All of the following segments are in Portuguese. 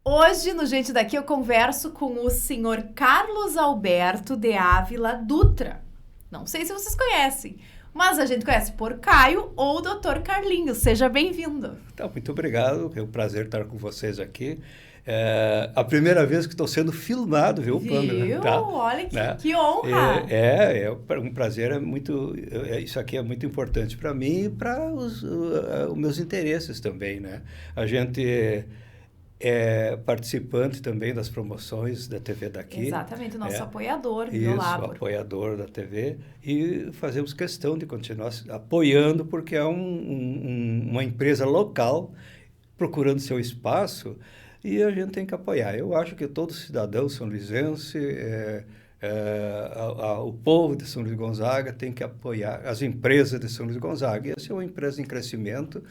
Hoje, no Gente Daqui, eu converso com o senhor Carlos Alberto de Ávila Dutra. Não sei se vocês conhecem, mas a gente conhece por Caio ou Dr. Carlinhos. Seja bem-vindo. Então, muito obrigado, é um prazer estar com vocês aqui. É a primeira vez que estou sendo filmado, viu, Pamela? Viu? Tá? Olha Né? que honra! É um prazer, isso aqui é muito importante para mim e para os meus interesses também, né? A gente é participante também das promoções da TV daqui. Exatamente, o nosso apoiador, Isso, Biolabor. apoiador da TV, e fazemos questão de continuar apoiando, porque é uma empresa local procurando seu espaço e a gente tem que apoiar. Eu acho que todo cidadão são-luisense, o povo de São Luís Gonzaga tem que apoiar as empresas de São Luís Gonzaga. E essa é uma empresa em crescimento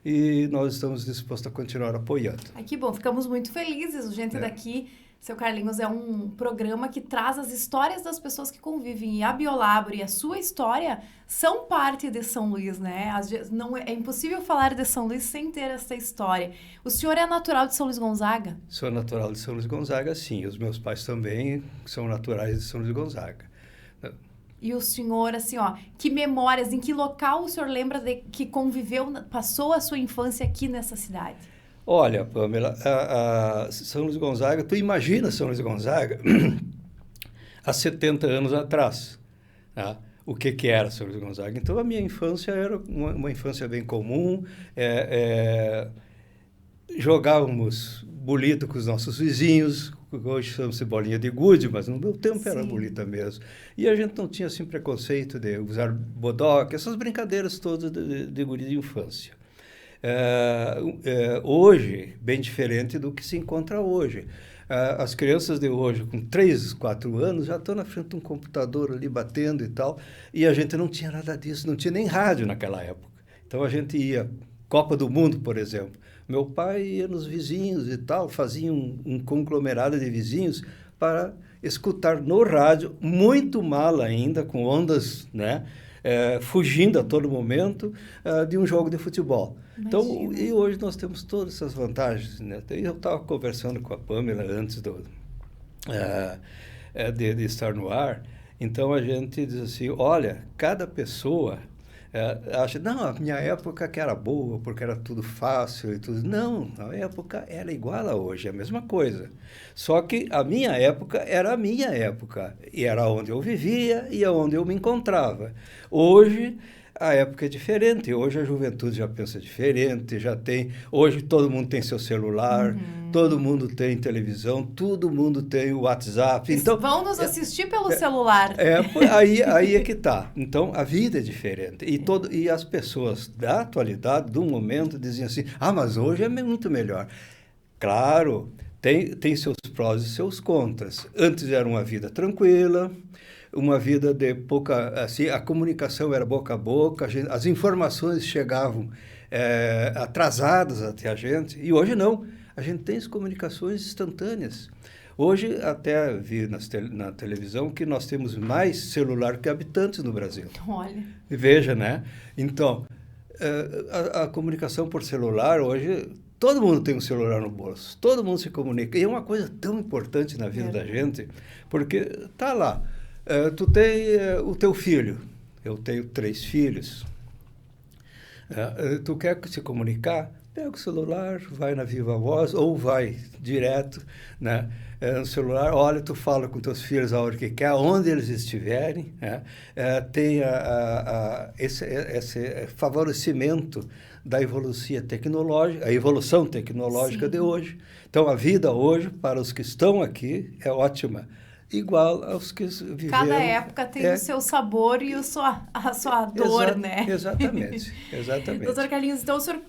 e nós estamos dispostos a continuar apoiando. Ai, que bom, ficamos muito felizes. O Gente Daqui, seu Carlinhos, é um programa que traz as histórias das pessoas que convivem. E a Biolabor e a sua história são parte de São Luís, né? Às vezes, é impossível falar de São Luís sem ter essa história. O senhor é natural de São Luís Gonzaga? Sou natural de São Luís Gonzaga, sim. Os meus pais também são naturais de São Luís Gonzaga. E o senhor, assim, que memórias, em que local o senhor lembra de que conviveu, passou a sua infância aqui nessa cidade? Olha, Pamela, São Luís Gonzaga, tu imagina São Luís Gonzaga há 70 anos atrás, tá? O que era São Luís Gonzaga? Então, a minha infância era uma infância bem comum, jogávamos bolita com os nossos vizinhos, hoje chama-se bolinha de gude, mas no meu tempo era bolita mesmo. E a gente não tinha assim preconceito de usar bodoque, essas brincadeiras todas de guri de infância. Hoje, bem diferente do que se encontra hoje. As crianças de hoje, com 3, 4 anos, já estão na frente de um computador ali batendo e tal, e a gente não tinha nada disso, não tinha nem rádio naquela época. Então a gente ia, Copa do Mundo, por exemplo, meu pai ia nos vizinhos e tal, fazia um conglomerado de vizinhos para escutar no rádio, muito mal ainda, com ondas, né, fugindo a todo momento de um jogo de futebol. Imagina. Então, e hoje nós temos todas essas vantagens, né? Eu estava conversando com a Pamela antes de estar no ar, então a gente diz assim, olha, cada pessoa acha, não, a minha época que era boa, porque era tudo fácil e tudo. Não, a época era igual a hoje, é a mesma coisa. Só que a minha época era a minha época, e era onde eu vivia e onde eu me encontrava. Hoje, a época é diferente, hoje a juventude já pensa diferente, hoje todo mundo tem seu celular, todo mundo tem televisão, todo mundo tem o WhatsApp. Então, vão nos assistir pelo celular. Aí é que está. Então, a vida é diferente. E as pessoas da atualidade, do momento, diziam assim, mas hoje é muito melhor. Claro, tem seus prós e seus contras. Antes era uma vida tranquila, uma vida de pouca... Assim, a comunicação era boca a boca, as informações chegavam atrasadas até a gente, e hoje não. A gente tem as comunicações instantâneas. Hoje, até vi na televisão que nós temos mais celular que habitantes no Brasil. Olha. Veja, né? Então, a comunicação por celular, hoje, todo mundo tem um celular no bolso, todo mundo se comunica. E é uma coisa tão importante na vida da gente, porque tá lá, tu tem o teu filho, eu tenho 3 filhos, tu quer se comunicar? Pega o celular, vai na Viva Voz ou vai direto, né, no celular, olha, tu fala com teus filhos a hora que quer, onde eles estiverem, né, tem esse favorecimento da evolução tecnológica de hoje. Então, a vida hoje, para os que estão aqui, é ótima. Igual aos que viveram... Cada época tem o seu sabor e a sua dor, né? Exatamente. Doutor Carlinhos, então o senhor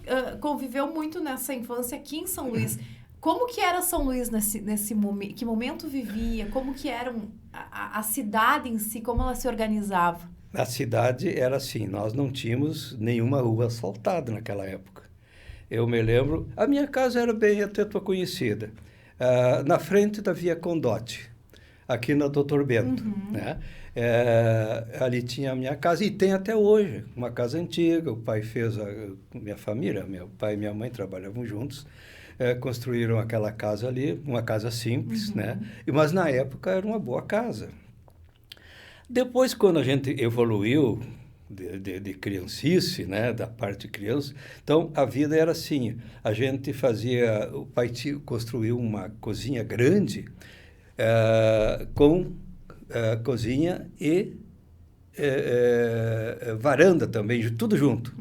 conviveu muito nessa infância aqui em São Luís. Como que era São Luís nesse momento? Que momento vivia? Como que era a cidade em si? Como ela se organizava? A cidade era assim, nós não tínhamos nenhuma rua asfaltada naquela época. Eu me lembro, a minha casa era bem até tua conhecida, na frente da Via Condote, aqui na Doutor Bento, né? Ali tinha a minha casa, e tem até hoje, uma casa antiga, o pai fez, minha família, meu pai e minha mãe trabalhavam juntos, construíram aquela casa ali, uma casa simples, né? Mas na época era uma boa casa. Depois, quando a gente evoluiu de criancice, né, da parte de criança, então a vida era assim, a gente fazia, o pai construiu uma cozinha grande com cozinha e varanda também, tudo junto.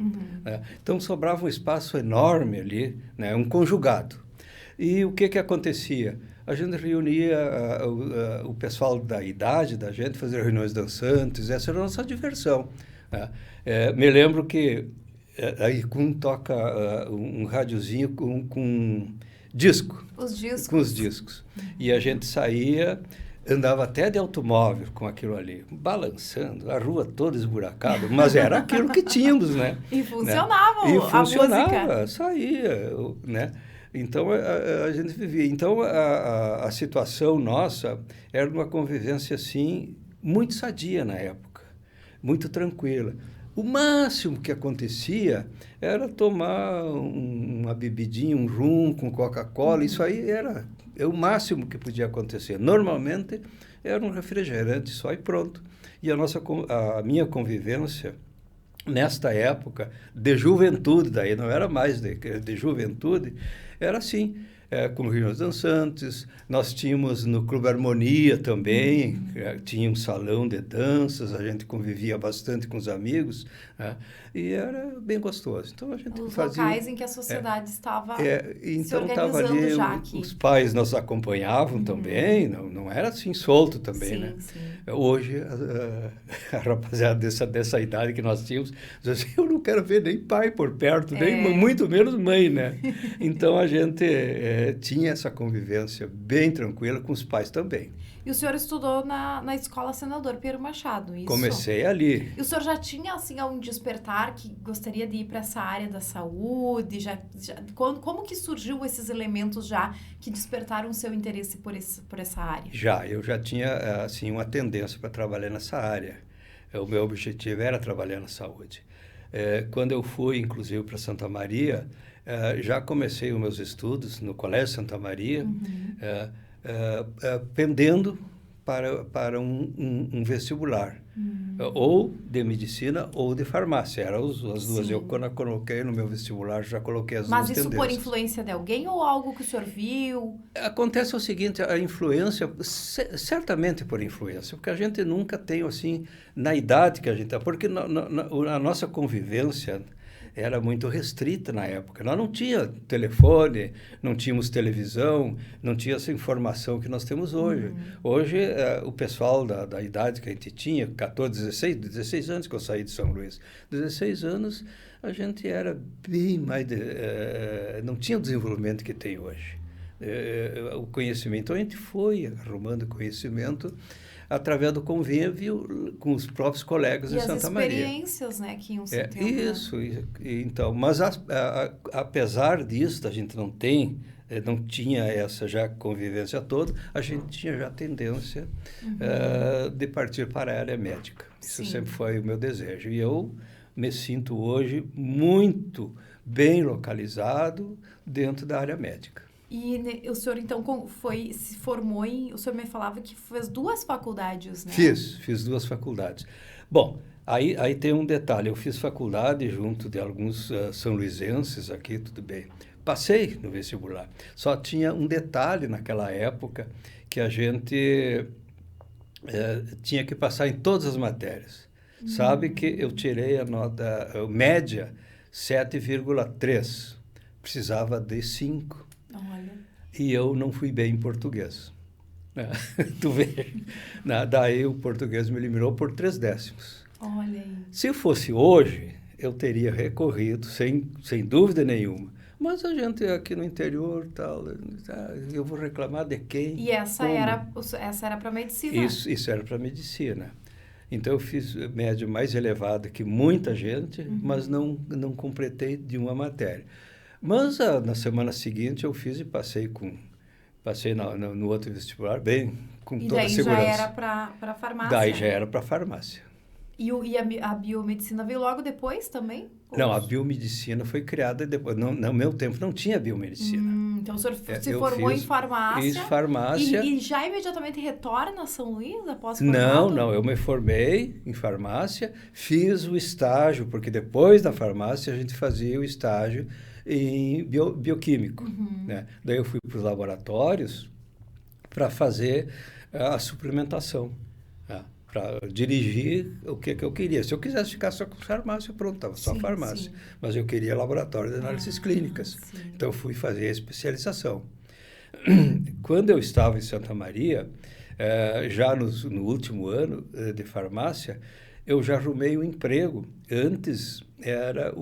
Né? Então sobrava um espaço enorme ali, né, um conjugado. E o que acontecia? A gente reunia o pessoal da idade da gente, fazia reuniões dançantes, essa era a nossa diversão. Né? Me lembro que aí toca um radiozinho com disco. Os discos. Com os discos. E a gente saía, andava até de automóvel com aquilo ali, balançando, a rua toda esburacada, mas era aquilo que tínhamos, né? E funcionava, né? E a funcionava, música. saía, né? Então, a gente vivia. Então, a situação nossa era uma convivência, assim, muito sadia na época, muito tranquila. O máximo que acontecia era tomar uma bebidinha, um rum com Coca-Cola, isso aí era o máximo que podia acontecer. Normalmente, era um refrigerante só e pronto. E a minha convivência, nesta época, de juventude, daí não era mais de juventude, era assim, com reuniões dançantes, nós tínhamos no Clube Harmonia também, tinha um salão de danças, a gente convivia bastante com os amigos, e era bem gostoso. Então a gente os fazia... locais em que a sociedade estava se então organizando ali, já aqui. os pais nos acompanhavam também, não era assim solto também, sim, né? Sim. Hoje, a rapaziada dessa idade que nós tínhamos, diz assim, eu não quero ver nem pai por perto, nem muito menos mãe, né? Então, a gente tinha essa convivência bem tranquila com os pais também. E o senhor estudou na Escola Senador Pedro Machado, isso? Comecei ali. E o senhor já tinha, assim, algum despertar que gostaria de ir para essa área da saúde? Como que surgiu esses elementos já que despertaram o seu interesse por essa área? Eu já tinha, assim, uma tendência para trabalhar nessa área. O meu objetivo era trabalhar na saúde. Quando eu fui, inclusive, para Santa Maria, já comecei os meus estudos no Colégio Santa Maria, pendendo para um vestibular, ou de medicina ou de farmácia. Eram as duas. Sim. Eu, quando eu coloquei no meu vestibular, já coloquei as duas tendências. Mas isso por influência de alguém ou algo que o senhor viu? Acontece o seguinte, a influência, certamente por influência, porque a gente nunca tem, assim, na idade que a gente está, porque a nossa convivência era muito restrita na época. Nós não tínhamos telefone, não tínhamos televisão, não tinha essa informação que nós temos hoje. Hoje, o pessoal da idade que a gente tinha, 14, 16 anos que eu saí de São Luís, 16 anos, a gente era bem mais... não tinha o desenvolvimento que tem hoje. O conhecimento. Então, a gente foi arrumando conhecimento através do convívio com os próprios colegas de Santa Maria. E as experiências, né, que iam se tendo. Isso. Então, mas apesar disso, a gente não tinha essa já convivência toda, a gente tinha já tendência de partir para a área médica. Isso sempre foi o meu desejo. E eu me sinto hoje muito bem localizado dentro da área médica. E o senhor, então, se formou o senhor me falava que fez 2 faculdades, né? Fiz 2 faculdades. Bom, aí tem um detalhe. Eu fiz faculdade junto de alguns são-luisenses aqui, tudo bem. Passei no vestibular. Só tinha um detalhe naquela época que a gente tinha que passar em todas as matérias. Sabe que eu tirei a nota média 7,3. Precisava de 5. Olha. E eu não fui bem em português. Tu vê? Daí o português me eliminou por 3 décimos. Olha aí. Se fosse hoje, eu teria recorrido, sem dúvida nenhuma. Mas a gente aqui no interior, tal, eu vou reclamar de quem? E essa era para medicina? Isso era para medicina. Então, eu fiz média mais elevada que muita gente, mas não completei de uma matéria. Mas na semana seguinte eu fiz e passei no outro vestibular bem, com toda a segurança. E daí já era para farmácia? Daí já era para farmácia. E a biomedicina veio logo depois também? Não, a biomedicina foi criada depois. No meu tempo não tinha biomedicina. Então o senhor se formou em farmácia. Fiz farmácia. E já imediatamente retorna a São Luís após formado? Não, eu me formei em farmácia, fiz o estágio, porque depois da farmácia a gente fazia o estágio em bioquímico, né? Daí eu fui para os laboratórios para fazer a suplementação, né? Para dirigir o que eu queria. Se eu quisesse ficar só com farmácia, pronto, estava só farmácia. Sim. Mas eu queria laboratório de análises clínicas. Sim. Então, eu fui fazer a especialização. Quando eu estava em Santa Maria, já no último ano de farmácia, eu já arrumei um emprego. Antes, era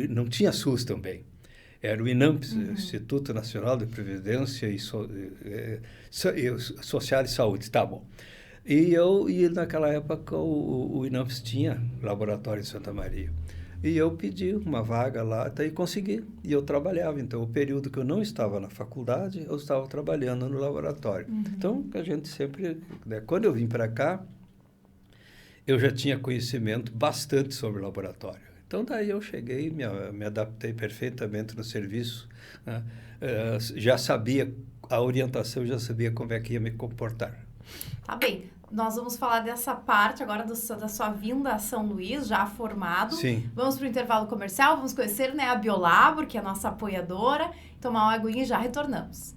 não tinha SUS também. Era o INAMPS, Instituto Nacional de Previdência Social e Saúde. Tá bom. E naquela época o INAMPS tinha laboratório em Santa Maria. E eu pedi uma vaga lá, até aí consegui. E eu trabalhava. Então, o período que eu não estava na faculdade, eu estava trabalhando no laboratório. Então, a gente sempre... Né, quando eu vim para cá, eu já tinha conhecimento bastante sobre o laboratório. Então, daí eu cheguei, me adaptei perfeitamente no serviço. Né? Já sabia a orientação, já sabia como é que ia me comportar. Tá bem. Nós vamos falar dessa parte agora da sua vinda a São Luís, já formado. Sim. Vamos para o intervalo comercial, vamos conhecer, né, a Biolabor, que é a nossa apoiadora, tomar uma aguinha e já retornamos.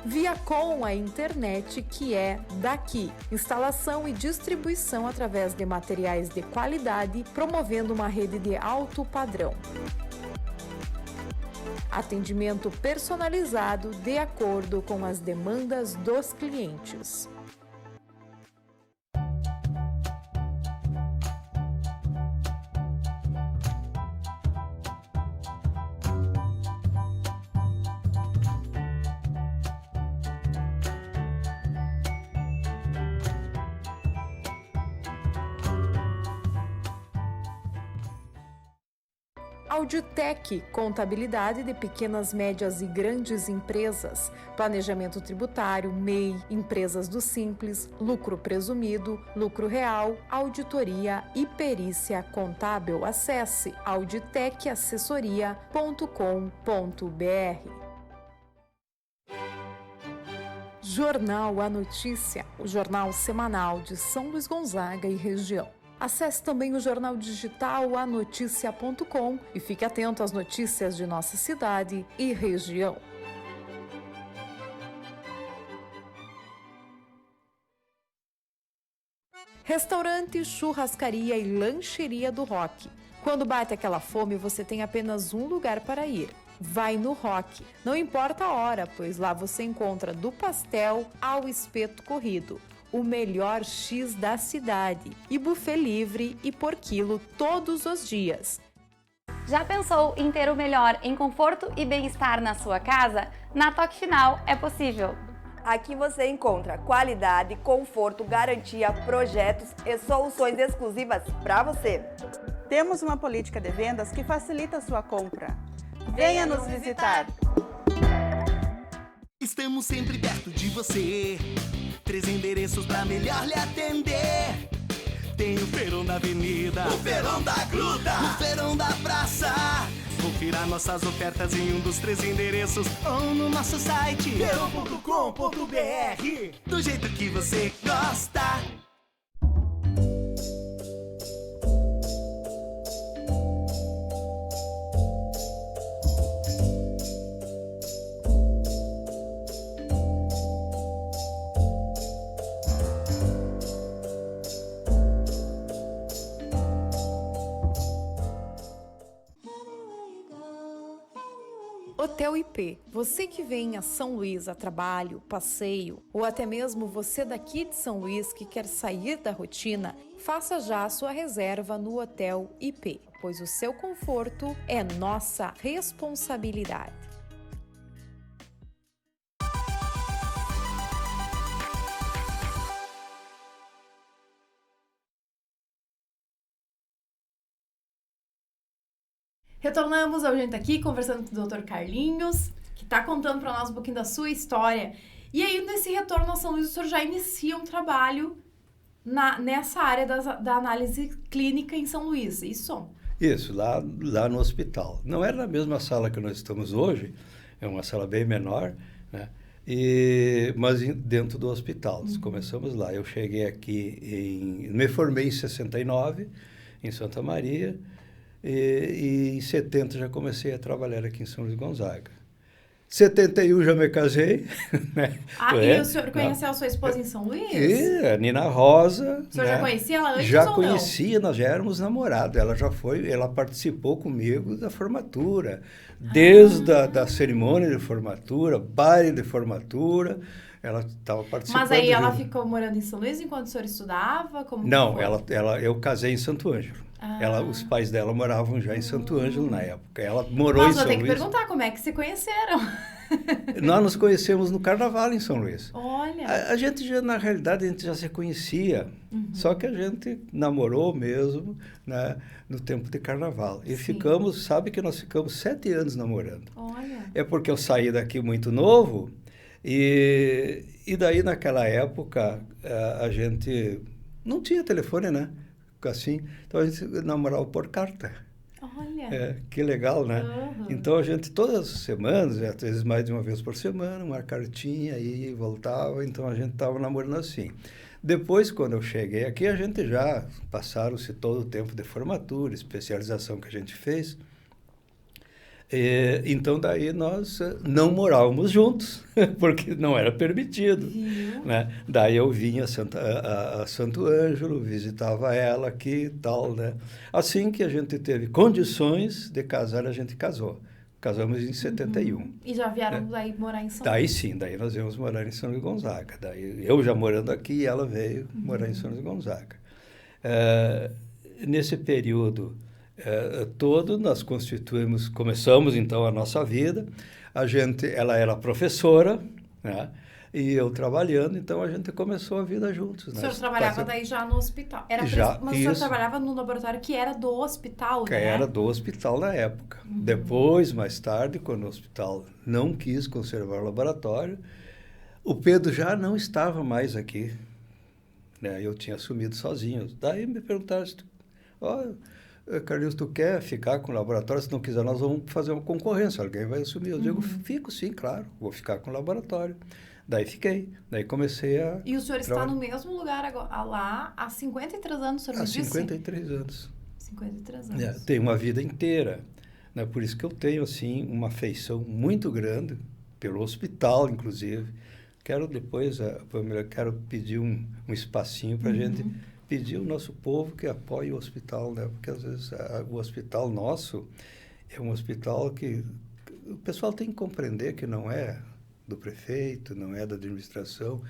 Viacom, a internet que é daqui. Instalação e distribuição através de materiais de qualidade, promovendo uma rede de alto padrão. Atendimento personalizado de acordo com as demandas dos clientes. Auditec, contabilidade de pequenas, médias e grandes empresas, planejamento tributário, MEI, empresas do Simples, lucro presumido, lucro real, auditoria e perícia contábil. Acesse auditecassessoria.com.br. Jornal A Notícia, o jornal semanal de São Luís Gonzaga e região. Acesse também o jornal digital anoticia.com e fique atento às notícias de nossa cidade e região. Restaurante, churrascaria e lancheria do Rock. Quando bate aquela fome, você tem apenas um lugar para ir. Vai no Rock. Não importa a hora, pois lá você encontra do pastel ao espeto corrido. O melhor X da cidade e buffet livre e por quilo todos os dias. Já pensou em ter o melhor em conforto e bem-estar na sua casa? Na Toque Final é possível. Aqui você encontra qualidade, conforto, garantia, projetos e soluções exclusivas para você. Temos uma política de vendas que facilita a sua compra. Venha nos visitar! Estamos sempre perto de você. 3 endereços pra melhor lhe atender. Tem o Feirão da Avenida, o Feirão da Gruta, o Feirão da Praça. Confira nossas ofertas em um dos 3 endereços ou no nosso site feirão.com.br. Do jeito que você gosta. Hotel IP. Você que vem a São Luís a trabalho, passeio, ou até mesmo você daqui de São Luís que quer sair da rotina, faça já a sua reserva no Hotel IP, pois o seu conforto é nossa responsabilidade. Retornamos, a gente aqui conversando com o Dr. Carlinhos, que está contando para nós um pouquinho da sua história. E aí, nesse retorno a São Luís, o senhor já inicia um trabalho nessa área da análise clínica em São Luís, isso? Isso, lá no hospital. Não era na mesma sala que nós estamos hoje, é uma sala bem menor, né? Mas dentro do hospital. Nós começamos lá. Eu cheguei aqui, me formei em 69, em Santa Maria, e em 70 já comecei a trabalhar aqui em São Luís Gonzaga. 71 já me casei. Né? E o senhor conheceu a sua esposa em São Luís? A Nina Rosa. O senhor já conhecia ela antes já ou conhecia, nós já éramos namorados. Ela participou comigo da formatura. Desde da cerimônia de formatura, baile de formatura, ela estava participando. Mas aí ela ficou morando em São Luís enquanto o senhor estudava? Não, eu casei em Santo Ângelo. Os pais dela moravam já em Santo Ângelo na época. Ela morou em São Luís. Mas eu tenho que perguntar como é que se conheceram. Nós nos conhecemos no Carnaval em São Luís. Olha! A gente já, na realidade, a gente já se conhecia. Só que a gente namorou mesmo, né, no tempo de Carnaval. E sabe que nós ficamos 7 anos namorando. Olha! É porque eu saí daqui muito novo e daí naquela época a gente não tinha telefone, né? Assim, então a gente namorava por carta. Olha! Que legal, né? Então a gente todas as semanas, às vezes mais de uma vez por semana, uma cartinha e voltava, então a gente estava namorando assim. Depois, quando eu cheguei aqui, a gente já passaram-se todo o tempo de formatura, especialização que a gente fez. Então, daí nós não morávamos juntos, porque não era permitido. Né? Daí eu vinha a Santo Ângelo, visitava ela aqui e tal. Né? Assim que a gente teve condições de casar, a gente casou. Casamos em 71. E já vieram daí morar em São Luís? Daí sim, daí nós íamos morar em São Luís Gonzaga. Daí eu já morando aqui e ela veio morar em São Luís Gonzaga. Nesse período todo, nós começamos então a nossa vida. Ela era professora, né? E eu trabalhando, então a gente começou a vida juntos. O senhor trabalhava daí já no hospital? Mas o senhor trabalhava no laboratório que era do hospital, que né? Era do hospital na época. Depois, mais tarde, quando o hospital não quis conservar o laboratório, o Pedro já não estava mais aqui. Né? Eu tinha assumido sozinho. Daí me perguntaram, Carlinhos, tu quer ficar com o laboratório? Se não quiser, nós vamos fazer uma concorrência. Alguém vai assumir. Eu digo, fico sim, claro. Vou ficar com o laboratório. Daí fiquei. Daí comecei a... E o senhor está no mesmo lugar agora, lá há 53 anos, o senhor me disse? Há 53 anos. 53 anos. Tenho uma vida inteira. Né? Por isso que eu tenho, assim, uma afeição muito grande pelo hospital, inclusive. Quero depois, Pamela, quero pedir um espacinho para a gente... pedir ao nosso povo que apoie o hospital, né? Porque às vezes o hospital nosso é um hospital que o pessoal tem que compreender que não é do prefeito, não é da administração,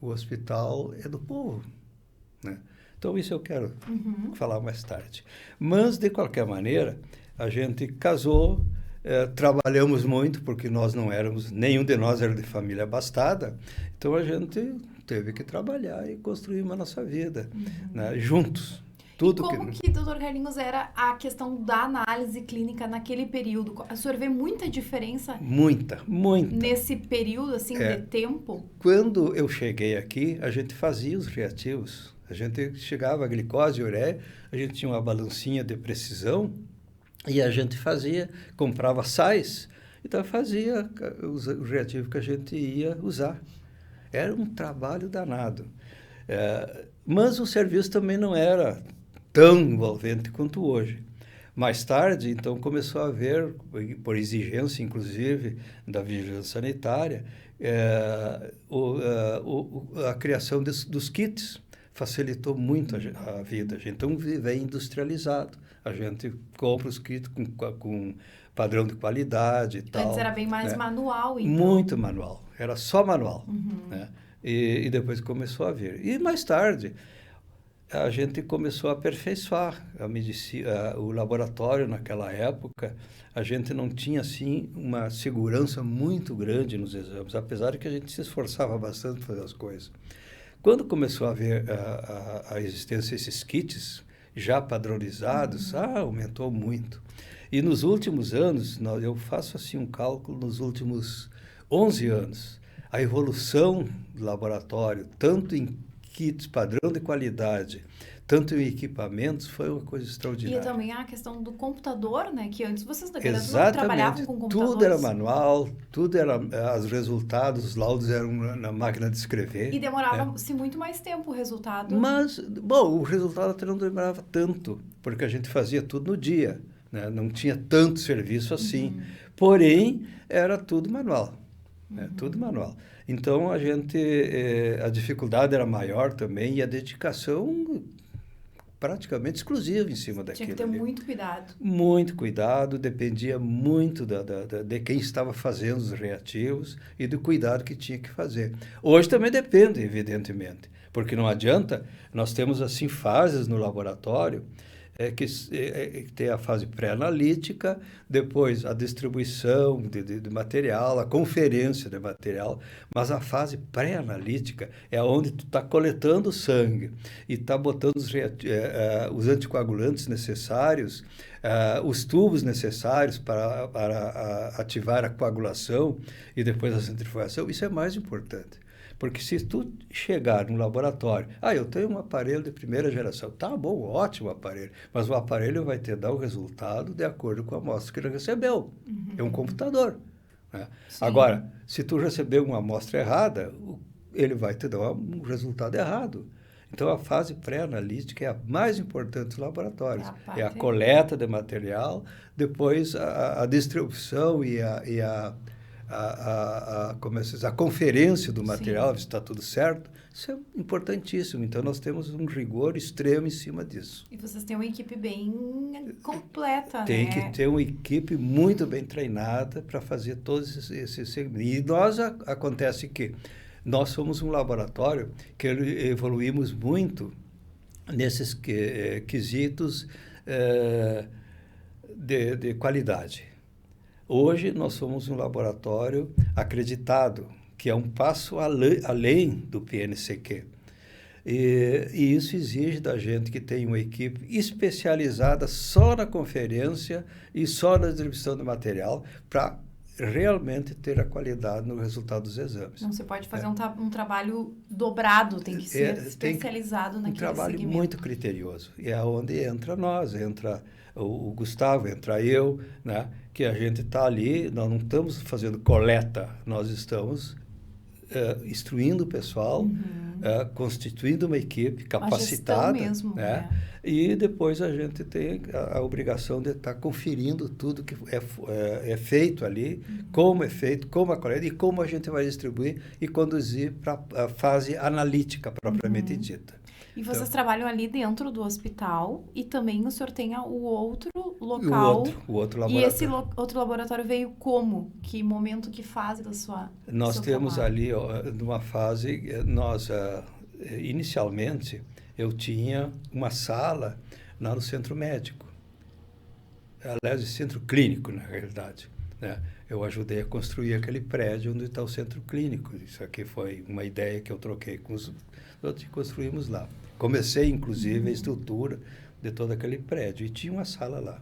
o hospital é do povo, né? Então isso eu quero falar mais tarde. Mas, de qualquer maneira, a gente casou, trabalhamos muito, porque nenhum de nós era de família abastada, então a gente teve que trabalhar e construir a nossa vida, né? Juntos. Tudo. E como que, doutor Carlinhos, era a questão da análise clínica naquele período? O senhor vê muita diferença? Muita. Nesse período, assim, de tempo? Quando eu cheguei aqui, a gente fazia os reativos. A gente chegava a glicose e ureia, a gente tinha uma balancinha de precisão e a gente comprava sais, então fazia os reativos que a gente ia usar. Era um trabalho danado. Mas o serviço também não era tão envolvente quanto hoje. Mais tarde, então, começou a haver, por exigência, inclusive, da vigilância sanitária, a criação dos kits. Facilitou muito a vida. A gente então vem industrializado. A gente compra os kits com padrão de qualidade e tal. Antes era bem mais manual, então. Muito manual. Era só manual. Né? E depois começou a vir. E mais tarde, a gente começou a aperfeiçoar a medicina, o laboratório naquela época. A gente não tinha, assim, uma segurança muito grande nos exames, apesar de que a gente se esforçava bastante para fazer as coisas. Quando começou a haver a existência desses kits já padronizados, aumentou muito. E nos últimos anos, eu faço assim um cálculo, nos últimos 11 anos, a evolução do laboratório, tanto em kits, padrão de qualidade, tanto em equipamentos, foi uma coisa extraordinária. E também a questão do computador, né? Que antes vocês não Exatamente, trabalhavam com computadores. tudo era manual, tudo era, os resultados, os laudos eram na máquina de escrever. E demorava-se muito mais tempo o resultado. Mas, bom, o resultado até não demorava tanto, porque a gente fazia tudo no dia, né? Não tinha tanto serviço assim. Porém, era tudo manual, né? Tudo manual. Então, a dificuldade era maior também e a dedicação praticamente exclusiva em cima daquilo. Tinha que ter muito cuidado. Muito cuidado, dependia muito de quem estava fazendo os reativos e do cuidado que tinha que fazer. Hoje também depende, evidentemente, porque não adianta, nós temos assim fases no laboratório, que tem a fase pré-analítica, depois a distribuição de material, a conferência de material, mas a fase pré-analítica é onde tu está coletando o sangue e está botando os anticoagulantes necessários, os tubos necessários para ativar a coagulação e depois a centrifugação. Isso é mais importante. Porque se tu chegar no laboratório, eu tenho um aparelho de primeira geração, tá bom, ótimo aparelho, mas o aparelho vai te dar o resultado de acordo com a amostra que ele recebeu. É um computador, né? Agora, se tu receber uma amostra errada, ele vai te dar um resultado errado. Então, a fase pré-analítica é a mais importante dos laboratórios. É a coleta de material, depois a distribuição e a conferência do material, se está tudo certo, isso é importantíssimo. Então, nós temos um rigor extremo em cima disso. E vocês têm uma equipe bem completa, Tem né? que ter uma equipe muito bem treinada para fazer todos esses... E acontece que nós somos um laboratório que evoluímos muito nesses quesitos de qualidade. Hoje, nós somos um laboratório acreditado, que é um passo além do PNCQ. E isso exige da gente que tenha uma equipe especializada só na conferência e só na distribuição do material para realmente ter a qualidade no resultado dos exames. Não se pode fazer um trabalho dobrado, tem que ser especializado naquele segmento. Um trabalho muito criterioso. E é onde entra nós, entra o Gustavo, entra eu, né? Que a gente está ali, nós não estamos fazendo coleta, nós estamos instruindo o pessoal, constituindo uma equipe capacitada, mesmo, né? E depois a gente tem a obrigação de estar conferindo tudo que é feito ali, como é feito, como a coleta e como a gente vai distribuir e conduzir para a fase analítica propriamente dita. E vocês trabalham ali dentro do hospital e também o senhor tem o outro local. O outro laboratório. E esse outro laboratório veio como? Que momento, que fase da sua Nós temos ali, numa fase, inicialmente, eu tinha uma sala lá no centro médico. Aliás, centro clínico, na realidade, né? Eu ajudei a construir aquele prédio onde está o centro clínico. Isso aqui foi uma ideia que eu troquei com os outros e construímos lá. Comecei, inclusive, a estrutura de todo aquele prédio e tinha uma sala lá.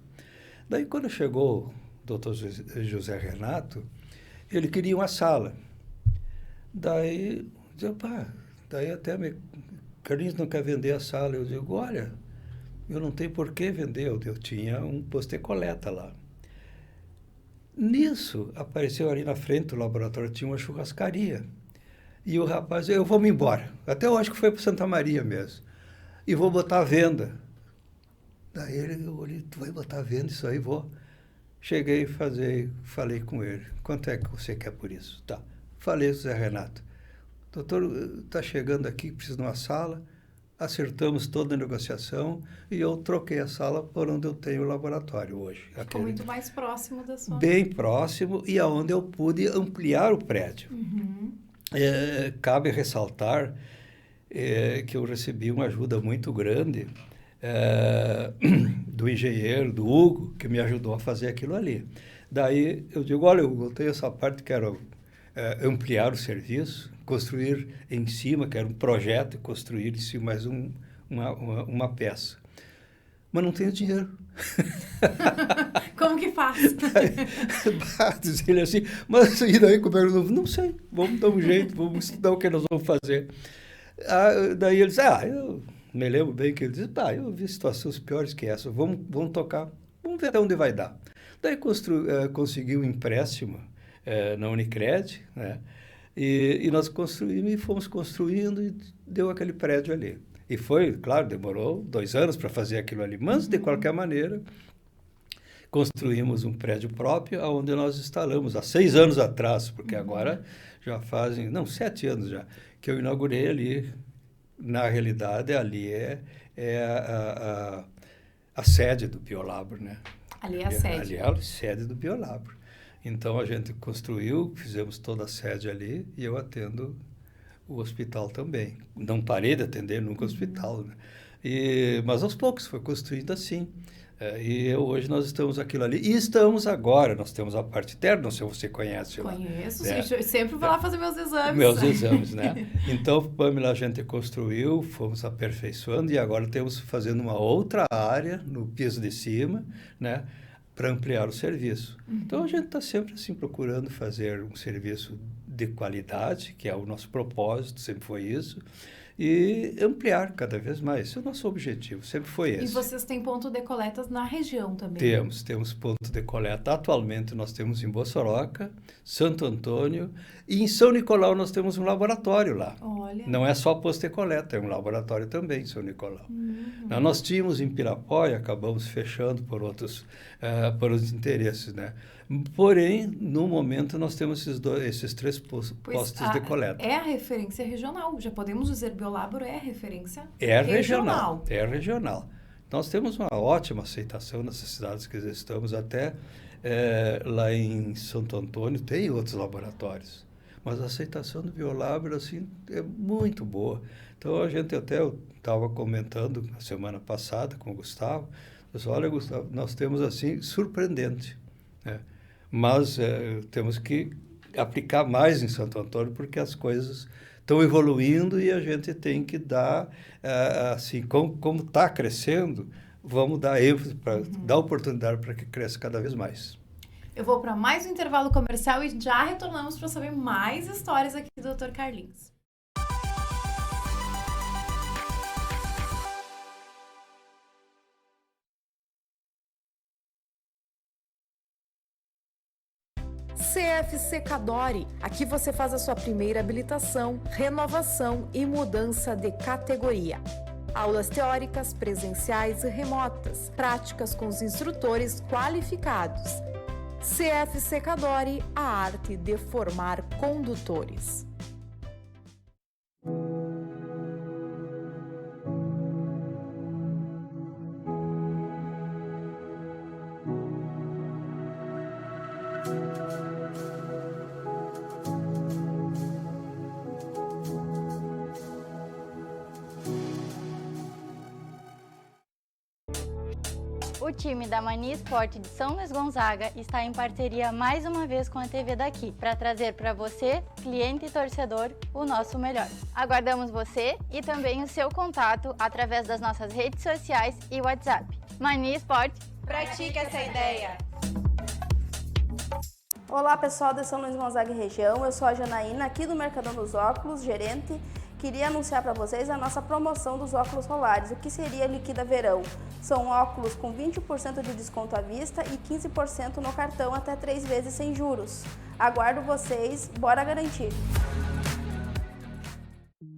Daí, quando chegou o doutor José Renato, ele queria uma sala. Daí, Carlinhos não quer vender a sala. Eu digo, olha, eu não tenho por que vender, eu tinha um posto de coleta lá. Nisso, apareceu ali na frente do laboratório, tinha uma churrascaria. E o rapaz, eu vou me embora. Até eu acho que foi para Santa Maria mesmo. E vou botar à venda. Daí eu olhei, tu vai botar à venda isso aí? Vou. Cheguei e falei com ele. Quanto é que você quer por isso? Tá. Falei com o Zé Renato. Doutor, está chegando aqui, precisa de uma sala. Acertamos toda a negociação e eu troquei a sala por onde eu tenho o laboratório hoje. Ficou muito mais próximo da sua... Bem próximo e aonde eu pude ampliar o prédio. Cabe ressaltar que eu recebi uma ajuda muito grande do engenheiro, do Hugo, que me ajudou a fazer aquilo ali. Daí eu digo, olha, Hugo, eu tenho essa parte, quero ampliar o serviço, construir em cima, quero um projeto, construir em cima mais uma peça. Mas não tenho dinheiro. Como que faz? Diz ele assim, mas e daí como é que não sei, vamos dar um jeito, vamos estudar o que nós vamos fazer. Daí ele disse, eu me lembro bem que ele disse, eu vi situações piores que essa, vamos tocar, vamos ver até onde vai dar. Daí consegui um empréstimo na Unicred, né? E nós construímos e fomos construindo e deu aquele prédio ali. E foi, claro, demorou 2 anos para fazer aquilo ali, mas de qualquer maneira construímos um prédio próprio onde nós instalamos há 6 anos atrás, porque agora já fazem, 7 anos já, que eu inaugurei ali. Na realidade, ali é a sede do Biolabro, né? Ali é a sede. Ali é a sede do Biolabro. Então, a gente construiu, fizemos toda a sede ali e eu atendo o hospital também. Não parei de atender nunca o hospital, né? Mas aos poucos foi construindo assim. Hoje nós estamos aquilo ali. E estamos agora, nós temos a parte interna, não sei se você conhece. Conheço, né? eu sempre vou lá fazer meus exames. Meus exames, né? Então, Pamela, a gente construiu, fomos aperfeiçoando e agora temos fazendo uma outra área no piso de cima, né? Para ampliar o serviço. Então, a gente está sempre assim procurando fazer um serviço de qualidade, que é o nosso propósito, sempre foi isso, e ampliar cada vez mais. Esse é o nosso objetivo, sempre foi esse. E vocês têm ponto de coletas na região também? Temos ponto de coleta. Atualmente nós temos em Bossoroca, Santo Antônio e em São Nicolau nós temos um laboratório lá. Olha. Não é só posto de coleta, é um laboratório também em São Nicolau. Nós tínhamos em Pirapó e acabamos fechando por outros interesses, né? Porém, no momento nós temos esses 3 postos de coleta. É a referência regional. Já podemos dizer Biolabro é a referência regional. É regional. Nós temos uma ótima aceitação nessas cidades que estamos, até lá em Santo Antônio tem outros laboratórios. Mas a aceitação do Biolabro assim, é muito boa. Então, a gente até estava comentando na semana passada com o Gustavo, olha, Gustavo, nós temos assim, surpreendente, né? Mas temos que aplicar mais em Santo Antônio, porque as coisas estão evoluindo e a gente tem que dar, assim, como está crescendo, vamos dar ênfase, dar oportunidade para que cresça cada vez mais. Eu vou para mais um intervalo comercial e já retornamos para saber mais histórias aqui do Dr. Carlinhos. CFC Cadore. Aqui você faz a sua primeira habilitação, renovação e mudança de categoria. Aulas teóricas, presenciais e remotas, práticas com os instrutores qualificados. CFC Cadore, a arte de formar condutores. O time da Mani Esporte de São Luís Gonzaga está em parceria mais uma vez com a TV daqui para trazer para você, cliente e torcedor, o nosso melhor. Aguardamos você e também o seu contato através das nossas redes sociais e WhatsApp. Mani Esporte, Pratique essa ideia! Olá pessoal de São Luís Gonzaga e região, eu sou a Janaína, aqui do Mercadão dos Óculos, gerente. Queria anunciar para vocês a nossa promoção dos óculos solares. O que seria Liquida Verão? São óculos com 20% de desconto à vista e 15% no cartão até 3 vezes sem juros. Aguardo vocês, bora garantir!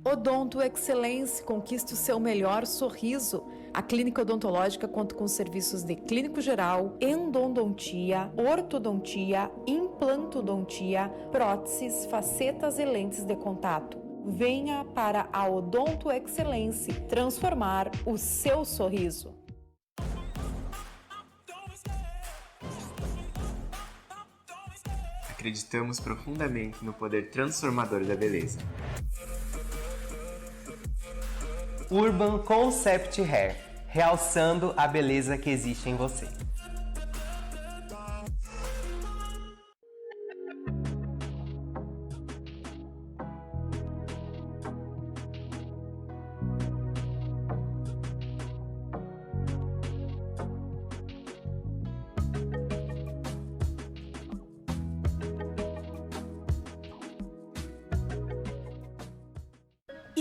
Odonto Excellence, conquiste o seu melhor sorriso. A clínica odontológica conta com serviços de clínico geral, endodontia, ortodontia, implantodontia, próteses, facetas e lentes de contato. Venha para a Odonto Excellence transformar o seu sorriso. Acreditamos profundamente no poder transformador da beleza. Urban Concept Hair, realçando a beleza que existe em você.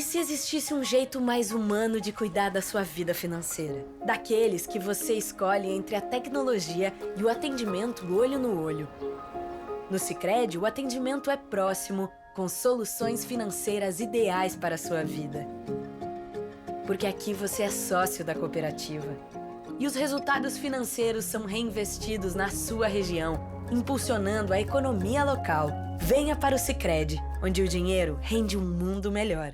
E se existisse um jeito mais humano de cuidar da sua vida financeira? Daqueles que você escolhe entre a tecnologia e o atendimento olho no olho. No Sicredi, o atendimento é próximo, com soluções financeiras ideais para a sua vida. Porque aqui você é sócio da cooperativa. E os resultados financeiros são reinvestidos na sua região, impulsionando a economia local. Venha para o Sicredi, onde o dinheiro rende um mundo melhor.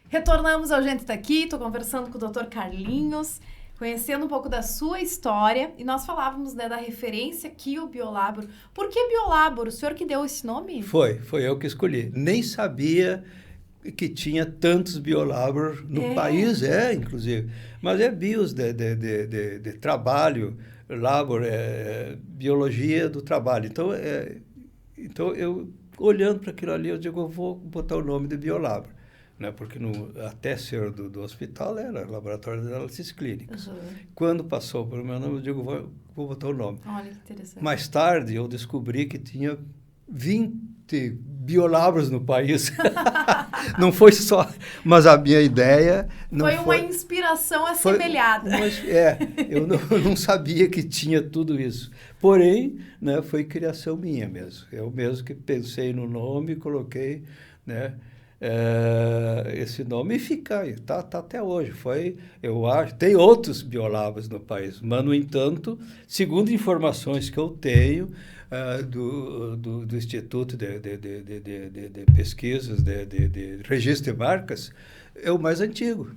Retornamos ao Gente Tá Aqui, estou conversando com o Dr. Carlinhos, conhecendo um pouco da sua história, e nós falávamos, né, da referência aqui, o Biolabor. Por que Biolabor? O senhor que deu esse nome? Foi eu que escolhi. Nem sabia que tinha tantos Biolabor no país, inclusive. Mas é bios de trabalho, labor, biologia do trabalho. Então, eu, olhando para aquilo ali, eu digo, eu vou botar o nome de Biolabor. Né? Porque até ser do hospital era Laboratório de Análises Clínicas. Uhum. Quando passou para o meu nome, eu digo, vou botar o nome. Olha que interessante. Mais tarde, eu descobri que tinha 20 Biolabros no país. Não foi só... Mas a minha ideia... Foi uma inspiração assemelhada. Eu não sabia que tinha tudo isso. Porém, né, foi criação minha mesmo. Eu mesmo que pensei no nome e coloquei... Né, esse nome fica, tá até hoje. Eu acho, tem outros Biolabos no país, mas, no entanto, segundo informações que eu tenho do Instituto de Pesquisas, de Registro de Marcas, é o mais antigo.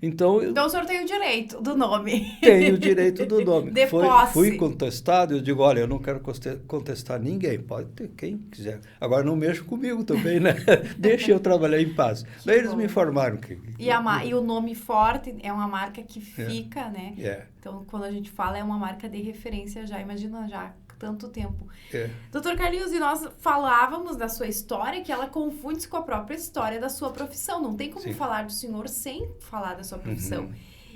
Então o senhor tem o direito do nome. Tenho o direito do nome. De posse. Fui contestado, eu digo, olha, eu não quero contestar ninguém, pode ter quem quiser. Agora não mexo comigo também, né? Deixa eu trabalhar em paz. Daí eles me informaram que... E o nome forte é uma marca que fica, né? Então, quando a gente fala, é uma marca de referência já, imagina já tanto tempo. Doutor Carlinhos, e nós falávamos da sua história, que ela confunde-se com a própria história da sua profissão. Não tem como falar do senhor sem falar da sua profissão. Uhum.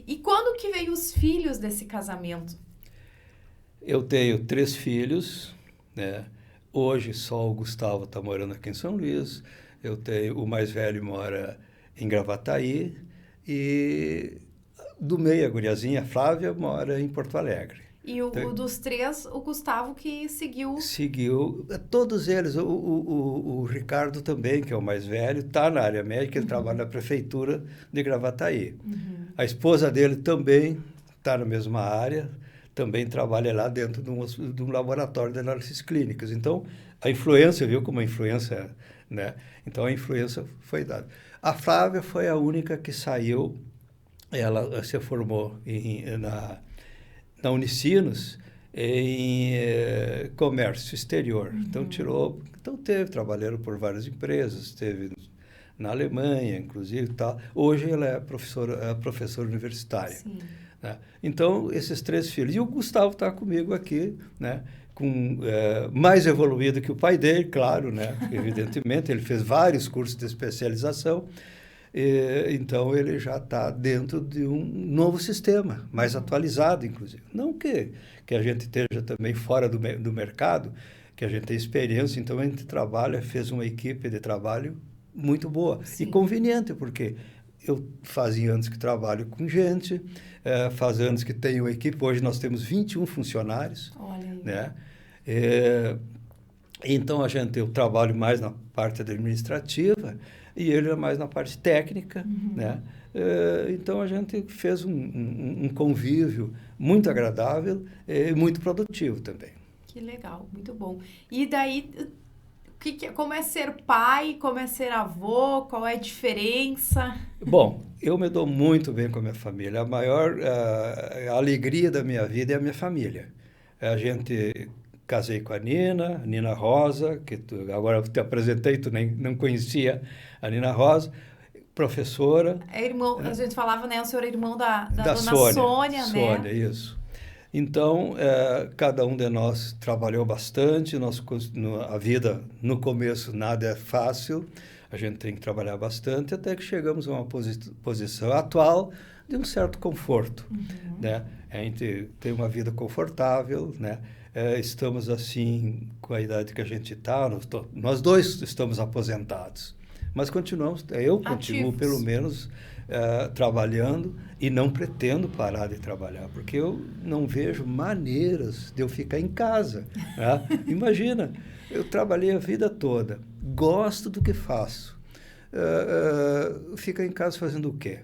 E quando que veio os filhos desse casamento? Eu tenho 3 filhos, né? Hoje só o Gustavo está morando aqui em São Luís. O mais velho mora em Gravataí. E do meio, a guriazinha, a Flávia, mora em Porto Alegre. E o dos 3, o Gustavo que seguiu... Seguiu. Todos eles. O Ricardo também, que é o mais velho, está na área médica, ele trabalha na prefeitura de Gravataí. Uhum. A esposa dele também está na mesma área, também trabalha lá dentro de um laboratório de análises clínicas. Então, a influência, viu como a influência... Né? Então, a influência foi dada. A Flávia foi a única que saiu, ela se formou na Unicinos em comércio exterior. Uhum. Então trabalhando por várias empresas, esteve na Alemanha, inclusive, tal. Hoje ela é professora universitária. Né? Então, esses 3 filhos. E o Gustavo está comigo aqui, né? Mais evoluído que o pai dele, claro, né? Evidentemente, ele fez vários cursos de especialização. Então, ele já está dentro de um novo sistema, mais atualizado, inclusive. Não que a gente esteja também fora do mercado, que a gente tem experiência, então a gente fez uma equipe de trabalho muito boa. Sim. E conveniente, porque eu fazia anos que trabalho com gente, faz anos que tenho uma equipe, hoje nós temos 21 funcionários. Olha aí. Né? Então, eu trabalho mais na parte administrativa, e ele é mais na parte técnica, né? Então, a gente fez um convívio muito agradável e muito produtivo também. Que legal, muito bom. E daí, como é ser pai, como é ser avô, qual é a diferença? Bom, eu me dou muito bem com a minha família. A maior alegria da minha vida é a minha família. Casei com a Nina Rosa, que agora eu te apresentei, tu não conhecia a Nina Rosa, professora. A gente falava, né, o senhor é irmão da dona Sônia, né? Sônia, isso. Então, cada um de nós trabalhou bastante, a vida, no começo, nada é fácil, a gente tem que trabalhar bastante, até que chegamos a uma posição atual de um certo conforto, né? A gente tem uma vida confortável, né? Estamos assim com a idade que a gente está, nós dois estamos aposentados, mas continuamos, eu continuo pelo menos trabalhando e não pretendo parar de trabalhar, porque eu não vejo maneiras de eu ficar em casa, né? Imagina, eu trabalhei a vida toda, gosto do que faço, fica em casa fazendo o quê?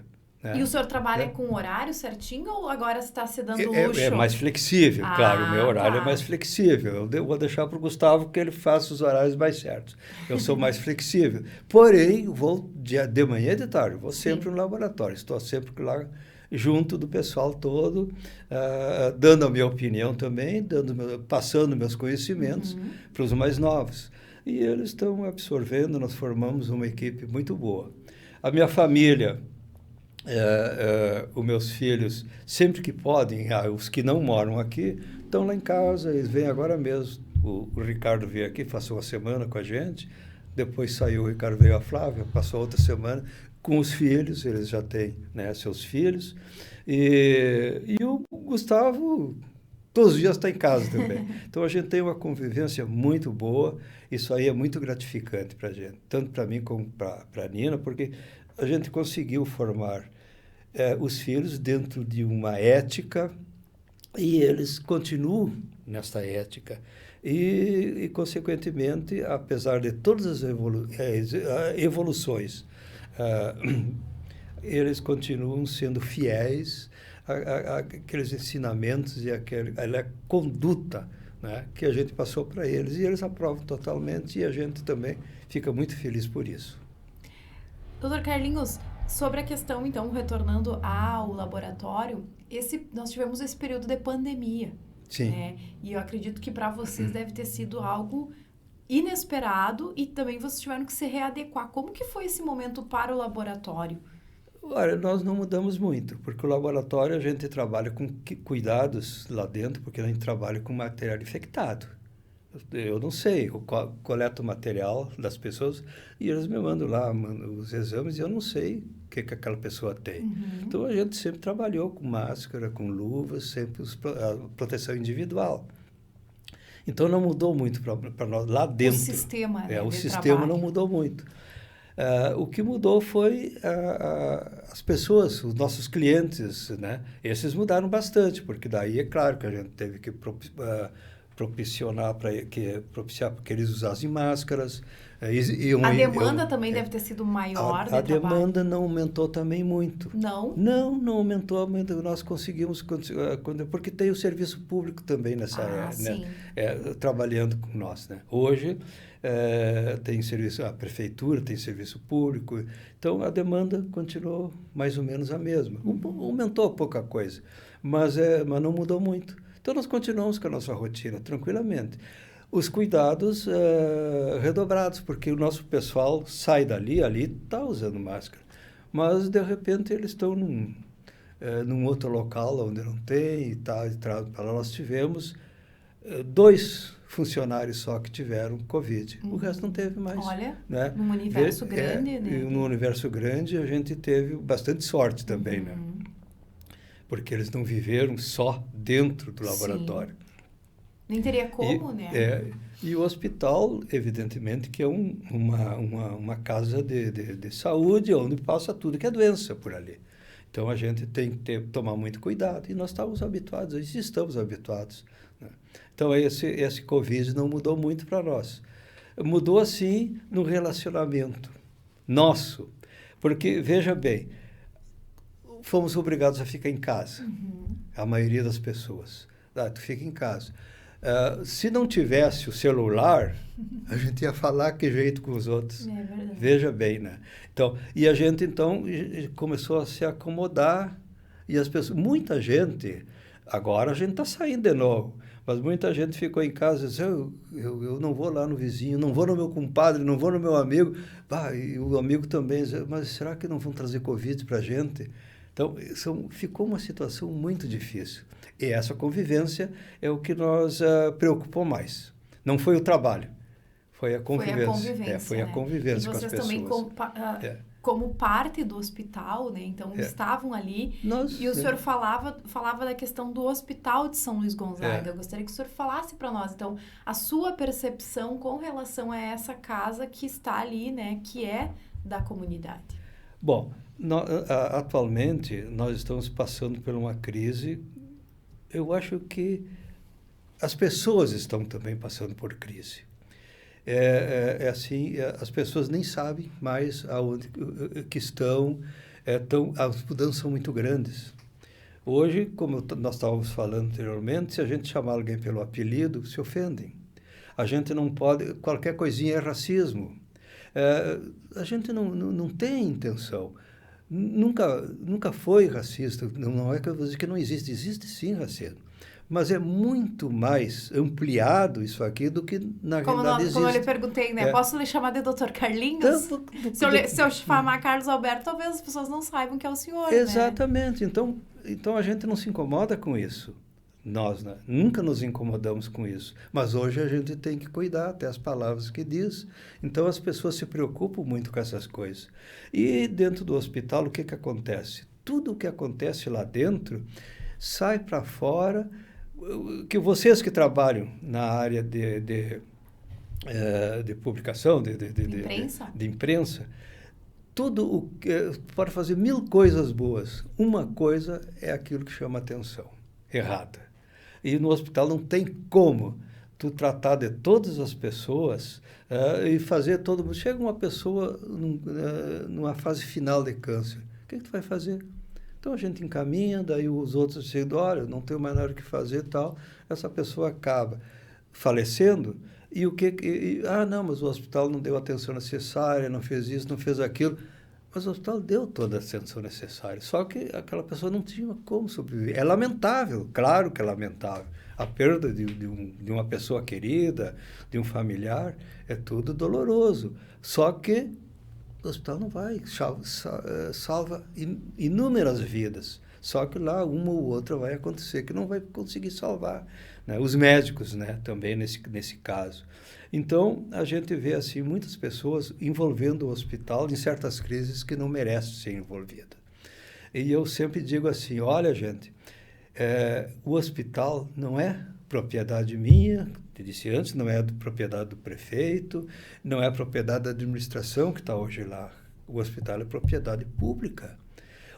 E o senhor trabalha com o horário certinho ou agora está se dando luxo? É mais flexível, claro. O meu horário é mais flexível. Eu vou deixar para o Gustavo que ele faça os horários mais certos. Eu sou mais flexível. Porém, vou de manhã e de tarde. Vou sempre no laboratório. Estou sempre lá junto do pessoal todo, dando a minha opinião também, passando meus conhecimentos para os mais novos. E eles estão absorvendo, nós formamos uma equipe muito boa. A minha família... os meus filhos, sempre que podem, os que não moram aqui, estão lá em casa, eles vêm agora mesmo. O Ricardo veio aqui, passou uma semana com a gente, depois saiu, o Ricardo veio a Flávia, passou outra semana com os filhos, eles já têm, né, seus filhos, e o Gustavo todos os dias está em casa também. Então a gente tem uma convivência muito boa, isso aí é muito gratificante para a gente, tanto para mim como para a Nina, porque a gente conseguiu formar os filhos dentro de uma ética e eles continuam nessa ética. E consequentemente, apesar de todas as evoluções, eles continuam sendo fiéis àqueles ensinamentos e àquela conduta, né, que a gente passou para eles. E eles aprovam totalmente e a gente também fica muito feliz por isso. Doutor Carlinhos, sobre a questão, então, retornando ao laboratório, nós tivemos esse período de pandemia. Sim. Né? E eu acredito que para vocês deve ter sido algo inesperado e também vocês tiveram que se readequar. Como que foi esse momento para o laboratório? Olha, nós não mudamos muito, porque o laboratório a gente trabalha com cuidados lá dentro, porque a gente trabalha com material infectado. Eu não sei, eu coleto o material das pessoas e eles me mandam lá os exames e eu não sei o que aquela pessoa tem. Então, a gente sempre trabalhou com máscara, com luvas, sempre a proteção individual. Então, não mudou muito para nós lá dentro. O sistema, o sistema não mudou muito. O que mudou foi as pessoas, os nossos clientes, né? Esses mudaram bastante, porque daí é claro que a gente teve que propiciar para que eles usassem máscaras. A demanda também deve ter sido maior. A demanda não aumentou também muito. Não? Não aumentou. Nós conseguimos, porque tem o serviço público também nessa área, né? Trabalhando com nós, né? Hoje tem serviço, a prefeitura tem serviço público, então a demanda continuou mais ou menos a mesma. Aumentou pouca coisa, mas não mudou muito. Então, nós continuamos com a nossa rotina, tranquilamente. Os cuidados redobrados, porque o nosso pessoal sai ali está usando máscara. Mas, de repente, eles estão num outro local onde não tem e tal. Nós tivemos 2 funcionários só que tiveram Covid. O resto não teve mais. Olha, né? num universo grande, né? No universo grande, a gente teve bastante sorte também, né? Porque eles não viveram só dentro do laboratório. Nem teria como, né? E o hospital, evidentemente, que é uma casa de saúde, onde passa tudo que é doença por ali. Então, a gente tem que tomar muito cuidado. E nós estamos habituados. Né? Então, esse Covid não mudou muito para nós. Mudou, assim, no relacionamento nosso. Porque, veja bem, fomos obrigados a ficar em casa, a maioria das pessoas. Tu fica em casa. Se não tivesse o celular, a gente ia falar que jeito com os outros. É verdade. Veja bem, né? Então, e a gente, então, começou a se acomodar. E as pessoas, muita gente, agora a gente está saindo de novo, mas muita gente ficou em casa e disse, eu não vou lá no vizinho, não vou no meu compadre, não vou no meu amigo. E o amigo também diz, mas será que não vão trazer Covid para a gente? Então, ficou uma situação muito difícil. E essa convivência é o que nos preocupou mais. Não foi o trabalho, foi a convivência. Foi a convivência com as pessoas. E vocês também como parte do hospital, né? Então, estavam ali. E o senhor falava da questão do Hospital de São Luís Gonzaga. Eu gostaria que o senhor falasse para nós, então, a sua percepção com relação a essa casa que está ali, né? Que é da comunidade. Bom, atualmente, nós estamos passando por uma crise. Eu acho que as pessoas estão também passando por crise. Assim, as pessoas nem sabem mais aonde que estão, as mudanças são muito grandes. Hoje, como nós estávamos falando anteriormente, se a gente chamar alguém pelo apelido, se ofendem. A gente não pode, qualquer coisinha é racismo. A gente não tem intenção. Nunca foi racista. Não é que eu vou dizer que não existe. Existe sim racismo. Mas é muito mais ampliado isso aqui do que na realidade existe. Como eu lhe perguntei, né? Posso lhe chamar de Dr. Carlinhos? Se eu chamar Carlos Alberto, talvez as pessoas não saibam que é o senhor, Exatamente. Né? Então a gente não se incomoda com isso. Nós, né? Nunca nos incomodamos com isso. Mas hoje a gente tem que cuidar até as palavras que diz. Então as pessoas se preocupam muito com essas coisas. E dentro do hospital, o que acontece? Tudo o que acontece lá dentro sai para fora. Que vocês que trabalham na área de publicação, de imprensa, tudo o que pode fazer 1000 coisas boas. Uma coisa é aquilo que chama atenção, errada. E no hospital não tem como tu tratar de todas as pessoas e fazer todo mundo. Chega uma pessoa numa fase final de câncer, o que tu vai fazer? Então a gente encaminha, daí os outros dizem, olha, não tenho mais nada o que fazer e tal. Essa pessoa acaba falecendo e não, mas o hospital não deu a atenção necessária, não fez isso, não fez aquilo. Mas o hospital deu toda a atenção necessária, só que aquela pessoa não tinha como sobreviver. É lamentável, claro que é lamentável. A perda de uma pessoa querida, de um familiar, é tudo doloroso. Só que o hospital não vai, salva inúmeras vidas. Só que lá uma ou outra vai acontecer que não vai conseguir salvar, né? Os médicos, né? Também nesse caso. Então, a gente vê assim muitas pessoas envolvendo o hospital em certas crises que não merecem ser envolvidas. E eu sempre digo assim, olha, gente, o hospital não é propriedade minha, eu disse antes, não é propriedade do prefeito, não é propriedade da administração que está hoje lá. O hospital é propriedade pública.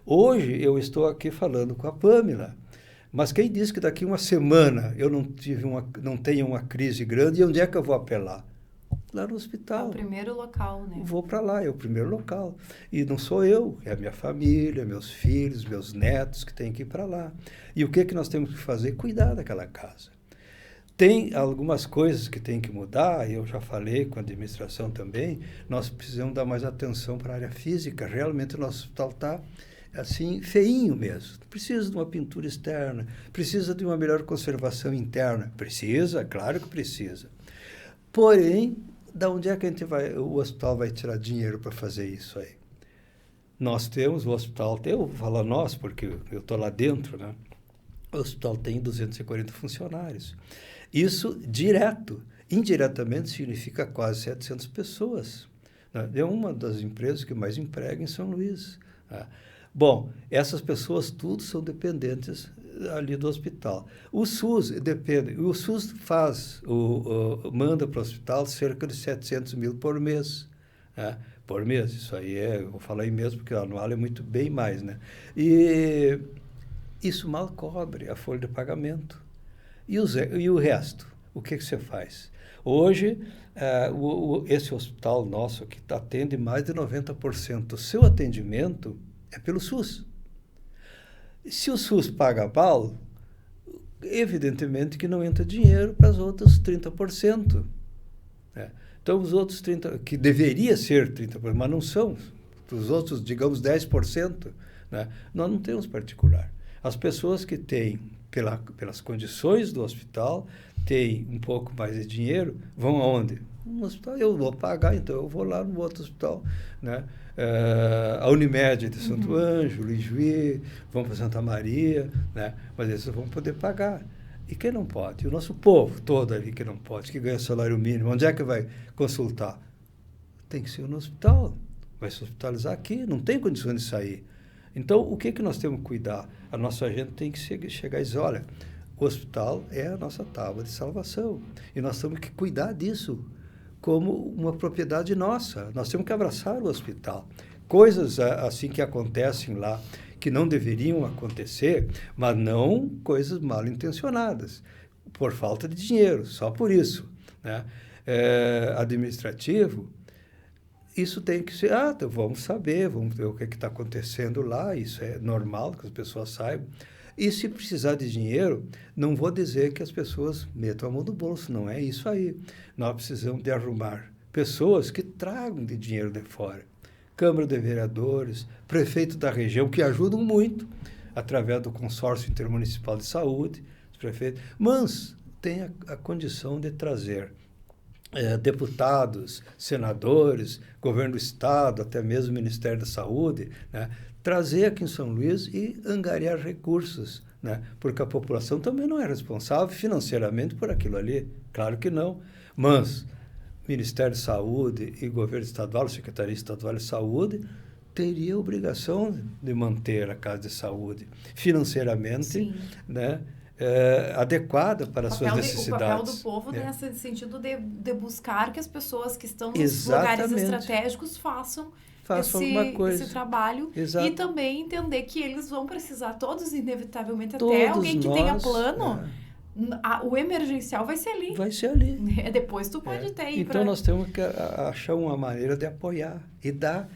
Hoje eu estou aqui falando com a Pâmela, mas quem disse que daqui uma semana eu não tenho uma crise grande, e onde é que eu vou apelar? Lá no hospital. É o primeiro local, né? Vou para lá, é o primeiro local. E não sou eu, é a minha família, meus filhos, meus netos que têm que ir para lá. E o que nós temos que fazer? Cuidar daquela casa. Tem algumas coisas que tem que mudar, eu já falei com a administração também, nós precisamos dar mais atenção para a área física. Realmente o nosso hospital está assim, feinho mesmo. Precisa de uma pintura externa, precisa de uma melhor conservação interna. Precisa, claro que precisa. Porém, da onde é que o hospital vai tirar dinheiro para fazer isso aí? Nós temos, o hospital tem, eu vou falar nós, porque eu estou lá dentro, né? O hospital tem 240 funcionários. Isso direto. Indiretamente significa quase 700 pessoas. Né? É uma das empresas que mais emprega em São Luís. Né? Bom, essas pessoas tudo são dependentes ali do hospital. O SUS depende. O SUS manda para o hospital cerca de 700 mil por mês. Né? Por mês, isso aí eu vou falar em mês porque o anual é muito bem mais. Né? E isso mal cobre a folha de pagamento. E o resto? O que você faz? Hoje, esse hospital nosso aqui atende mais de 90%. O seu atendimento é pelo SUS. Se o SUS paga mal, evidentemente que não entra dinheiro para os outros 30%. Né? Então, os outros 30%, que deveria ser 30%, mas não são. Os outros, digamos, 10%, né? Nós não temos particular. As pessoas que têm, pelas condições do hospital, têm um pouco mais de dinheiro, vão aonde? No hospital. Eu vou pagar, então eu vou lá no outro hospital, né? A Unimed de Santo Ângelo, Luiz Juí, vão para Santa Maria, né? Mas esses vão poder pagar. E quem não pode? O nosso povo todo ali que não pode, que ganha salário mínimo, onde é que vai consultar? Tem que ser no hospital. vai se hospitalizar aqui, não tem condições de sair. Então, o que nós temos que cuidar? A nossa gente tem que chegar e dizer, olha, o hospital é a nossa tábua de salvação. E nós temos que cuidar disso como uma propriedade nossa. Nós temos que abraçar o hospital. Coisas assim que acontecem lá, que não deveriam acontecer, mas não coisas mal intencionadas, por falta de dinheiro, só por isso, né? Administrativo, isso tem que ser, então vamos saber, vamos ver o que está acontecendo lá, isso é normal que as pessoas saibam. E se precisar de dinheiro, não vou dizer que as pessoas metam a mão no bolso, não é isso aí. Nós precisamos de arrumar pessoas que tragam de dinheiro de fora. Câmara de Vereadores, prefeito da região, que ajudam muito, através do Consórcio Intermunicipal de Saúde, os prefeitos, mas tem a condição de trazer deputados, senadores, governo do Estado, até mesmo o Ministério da Saúde, né, trazer aqui em São Luís e angariar recursos, né, porque a população também não é responsável financeiramente por aquilo ali, claro que não, mas Ministério da Saúde e governo estadual, Secretaria Estadual de Saúde, teria a obrigação de manter a Casa de Saúde financeiramente, né, adequada para as suas necessidades. O papel do povo nesse sentido de buscar que as pessoas que estão nos lugares estratégicos façam alguma coisa. Esse trabalho. Exato. E também entender que eles vão precisar, todos inevitavelmente, até alguém que tenha plano, o emergencial vai ser ali. Vai ser ali. Depois tu pode ter. Então nós temos que achar uma maneira de apoiar e dar,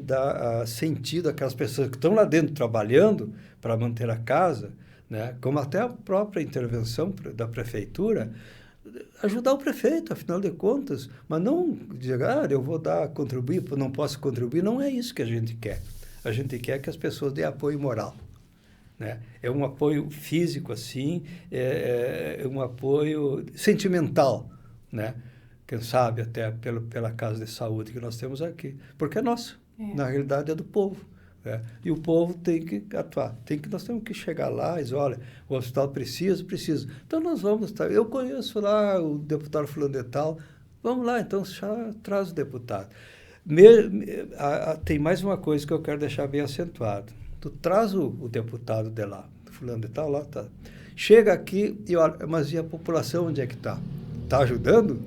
dar sentido àquelas pessoas que estão lá dentro trabalhando para manter a casa, né? Como até a própria intervenção da prefeitura, ajudar o prefeito, afinal de contas, mas não dizer, eu vou contribuir, não posso contribuir, não é isso que a gente quer. A gente quer que as pessoas dêem apoio moral, né? É um apoio físico, assim, é um apoio sentimental, né? Quem sabe até pela Casa de Saúde que nós temos aqui, porque é nosso, na realidade é do povo. E o povo tem que atuar, nós temos que chegar lá e dizer, olha, o hospital precisa. Então nós vamos estar, eu conheço lá o deputado fulano de tal, vamos lá, então já traz o deputado. Tem mais uma coisa que eu quero deixar bem acentuado. Tu traz o deputado de lá, fulano de tal, lá tá. Chega aqui e olha, mas e a população onde é que está? Está ajudando?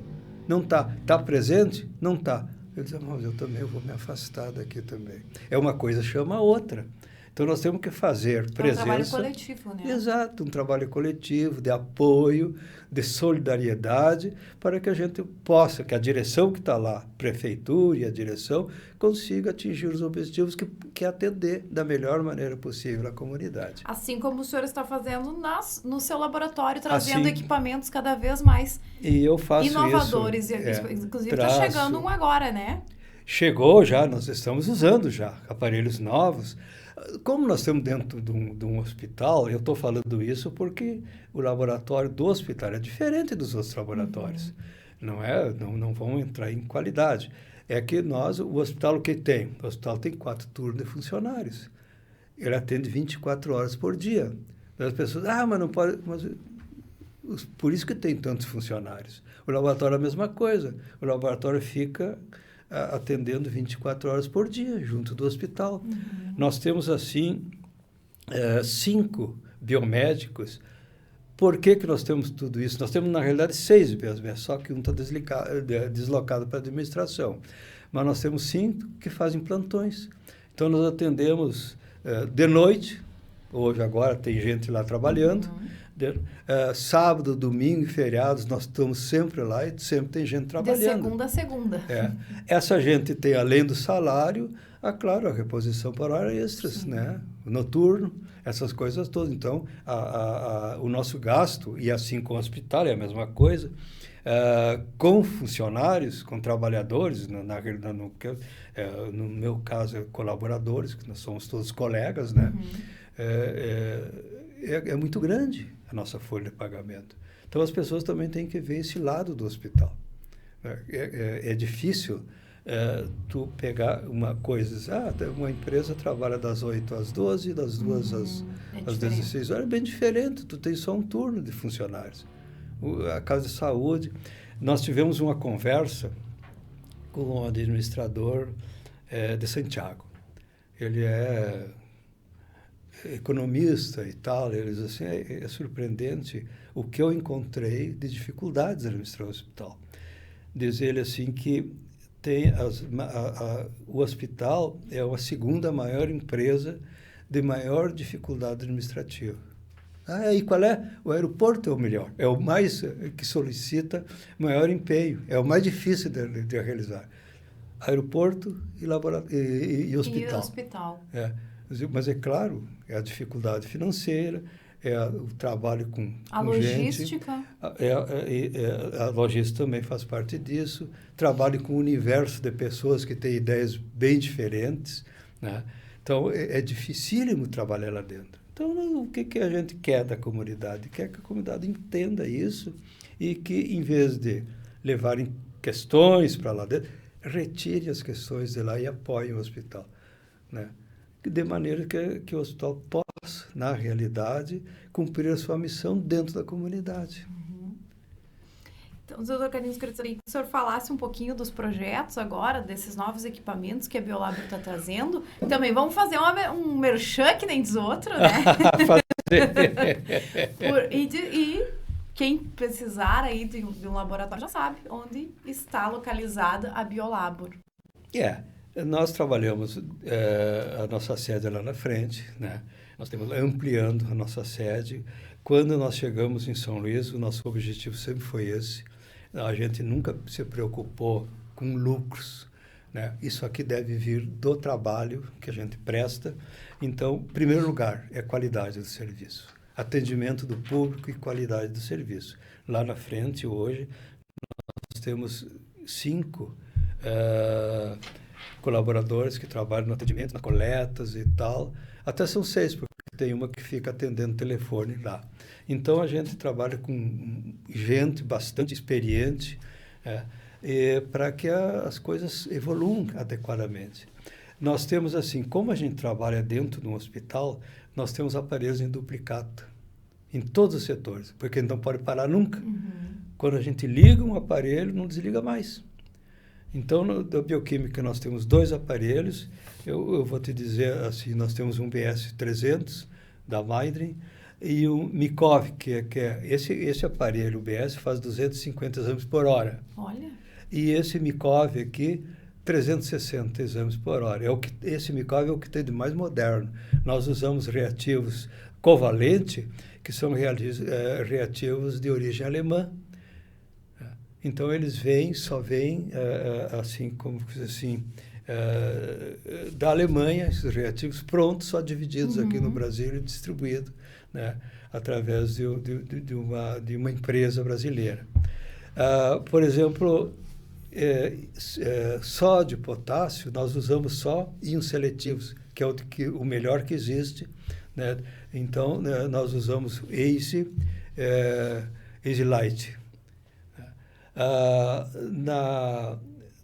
Não está. Está presente? Não está. Eu disse, mas eu também vou me afastar daqui também. Uma coisa chama a outra. Então, nós temos que fazer presença... um trabalho coletivo, né? Exato, um trabalho coletivo, de apoio, de solidariedade, para que a gente possa, que a direção que está lá, prefeitura e a direção, consiga atingir os objetivos que atender da melhor maneira possível a comunidade. Assim como o senhor está fazendo no seu laboratório, trazendo equipamentos cada vez mais inovadores. Inclusive, está chegando um agora, né? Chegou já, nós estamos usando já aparelhos novos. Como nós estamos dentro de um hospital, eu estou falando isso porque o laboratório do hospital é diferente dos outros laboratórios. Não vão entrar em qualidade. É que o hospital o que tem? O hospital tem 4 turnos de funcionários. Ele atende 24 horas por dia. As pessoas, mas não pode... por isso que tem tantos funcionários. O laboratório é a mesma coisa. O laboratório fica atendendo 24 horas por dia, junto do hospital. Nós temos, assim, 5 biomédicos. Por que nós temos tudo isso? Nós temos, na realidade, 6 biomédicos, só que um está deslocado para a administração. Mas nós temos 5 que fazem plantões. Então, nós atendemos de noite, hoje agora tem gente lá trabalhando, sábado, domingo e feriados, nós estamos sempre lá e sempre tem gente trabalhando. De segunda a segunda. Essa gente tem, além do salário, claro, a reposição por horas extras, né? Noturno, essas coisas todas. Então, o nosso gasto, e assim com o hospital, é a mesma coisa, com funcionários, com trabalhadores, no meu caso, colaboradores, que nós somos todos colegas, né? É muito grande a nossa folha de pagamento. Então, as pessoas também têm que ver esse lado do hospital. É difícil tu pegar uma coisa, uma empresa trabalha das 8 às 12, das 2 às 16 horas, é bem diferente, tu tem só um turno de funcionários. A Casa de Saúde, nós tivemos uma conversa com o administrador de Santiago. Ele é economista e tal. Ele diz assim, é surpreendente o que eu encontrei de dificuldades na administração do hospital. Diz ele assim que tem o hospital é a segunda maior empresa de maior dificuldade administrativa. E qual é? O aeroporto é o melhor, é o mais que solicita maior empenho, é o mais difícil de realizar. Aeroporto e hospital. E hospital. Mas é claro, é a dificuldade financeira, o trabalho com a logística. Gente, a logística também faz parte disso. Trabalho com um universo de pessoas que têm ideias bem diferentes, né? Então, é dificílimo trabalhar lá dentro. Então, o que a gente quer da comunidade? Quer que a comunidade entenda isso e que, em vez de levarem questões para lá dentro, retire as questões de lá e apoie o hospital, né? De maneira que o hospital possa, na realidade, cumprir a sua missão dentro da comunidade. Então, doutor Carlinhos, gostaria que o senhor falasse um pouquinho dos projetos agora, desses novos equipamentos que a Biolabro está trazendo. Também vamos fazer um merchan que nem diz outro, né? E quem precisar aí de um laboratório já sabe onde está localizada a Biolabro. Nós trabalhamos a nossa sede lá na frente, né? Nós estamos ampliando a nossa sede. Quando nós chegamos em São Luís, o nosso objetivo sempre foi esse. A gente nunca se preocupou com lucros, né? Isso aqui deve vir do trabalho que a gente presta. Então, em primeiro lugar, é qualidade do serviço. Atendimento do público e qualidade do serviço. Lá na frente, hoje, nós temos 5 colaboradores que trabalham no atendimento, nas coletas e tal. Até são 6, porque tem uma que fica atendendo telefone lá. Então, a gente trabalha com gente bastante experiente para que as coisas evoluam adequadamente. Nós temos, assim, como a gente trabalha dentro de um hospital, nós temos aparelhos em duplicata em todos os setores, porque não pode parar nunca. Quando a gente liga um aparelho, não desliga mais. Então, na bioquímica, nós temos 2 aparelhos. Eu vou te dizer assim, nós temos um BS-300 da Meidrin e um Mikov, que é esse aparelho, o BS, faz 250 exames por hora. Olha! E esse Mikov aqui, 360 exames por hora. Esse Mikov é o que tem de mais moderno. Nós usamos reativos covalente, que são reativos de origem alemã. Então, eles só vêm, assim, como assim, da Alemanha, esses reativos prontos, só divididos aqui no Brasil e distribuídos, né, através de uma empresa brasileira. Por exemplo, sódio, potássio, nós usamos só íons seletivos, que é o melhor que existe, né? Então, nós usamos ACE Light.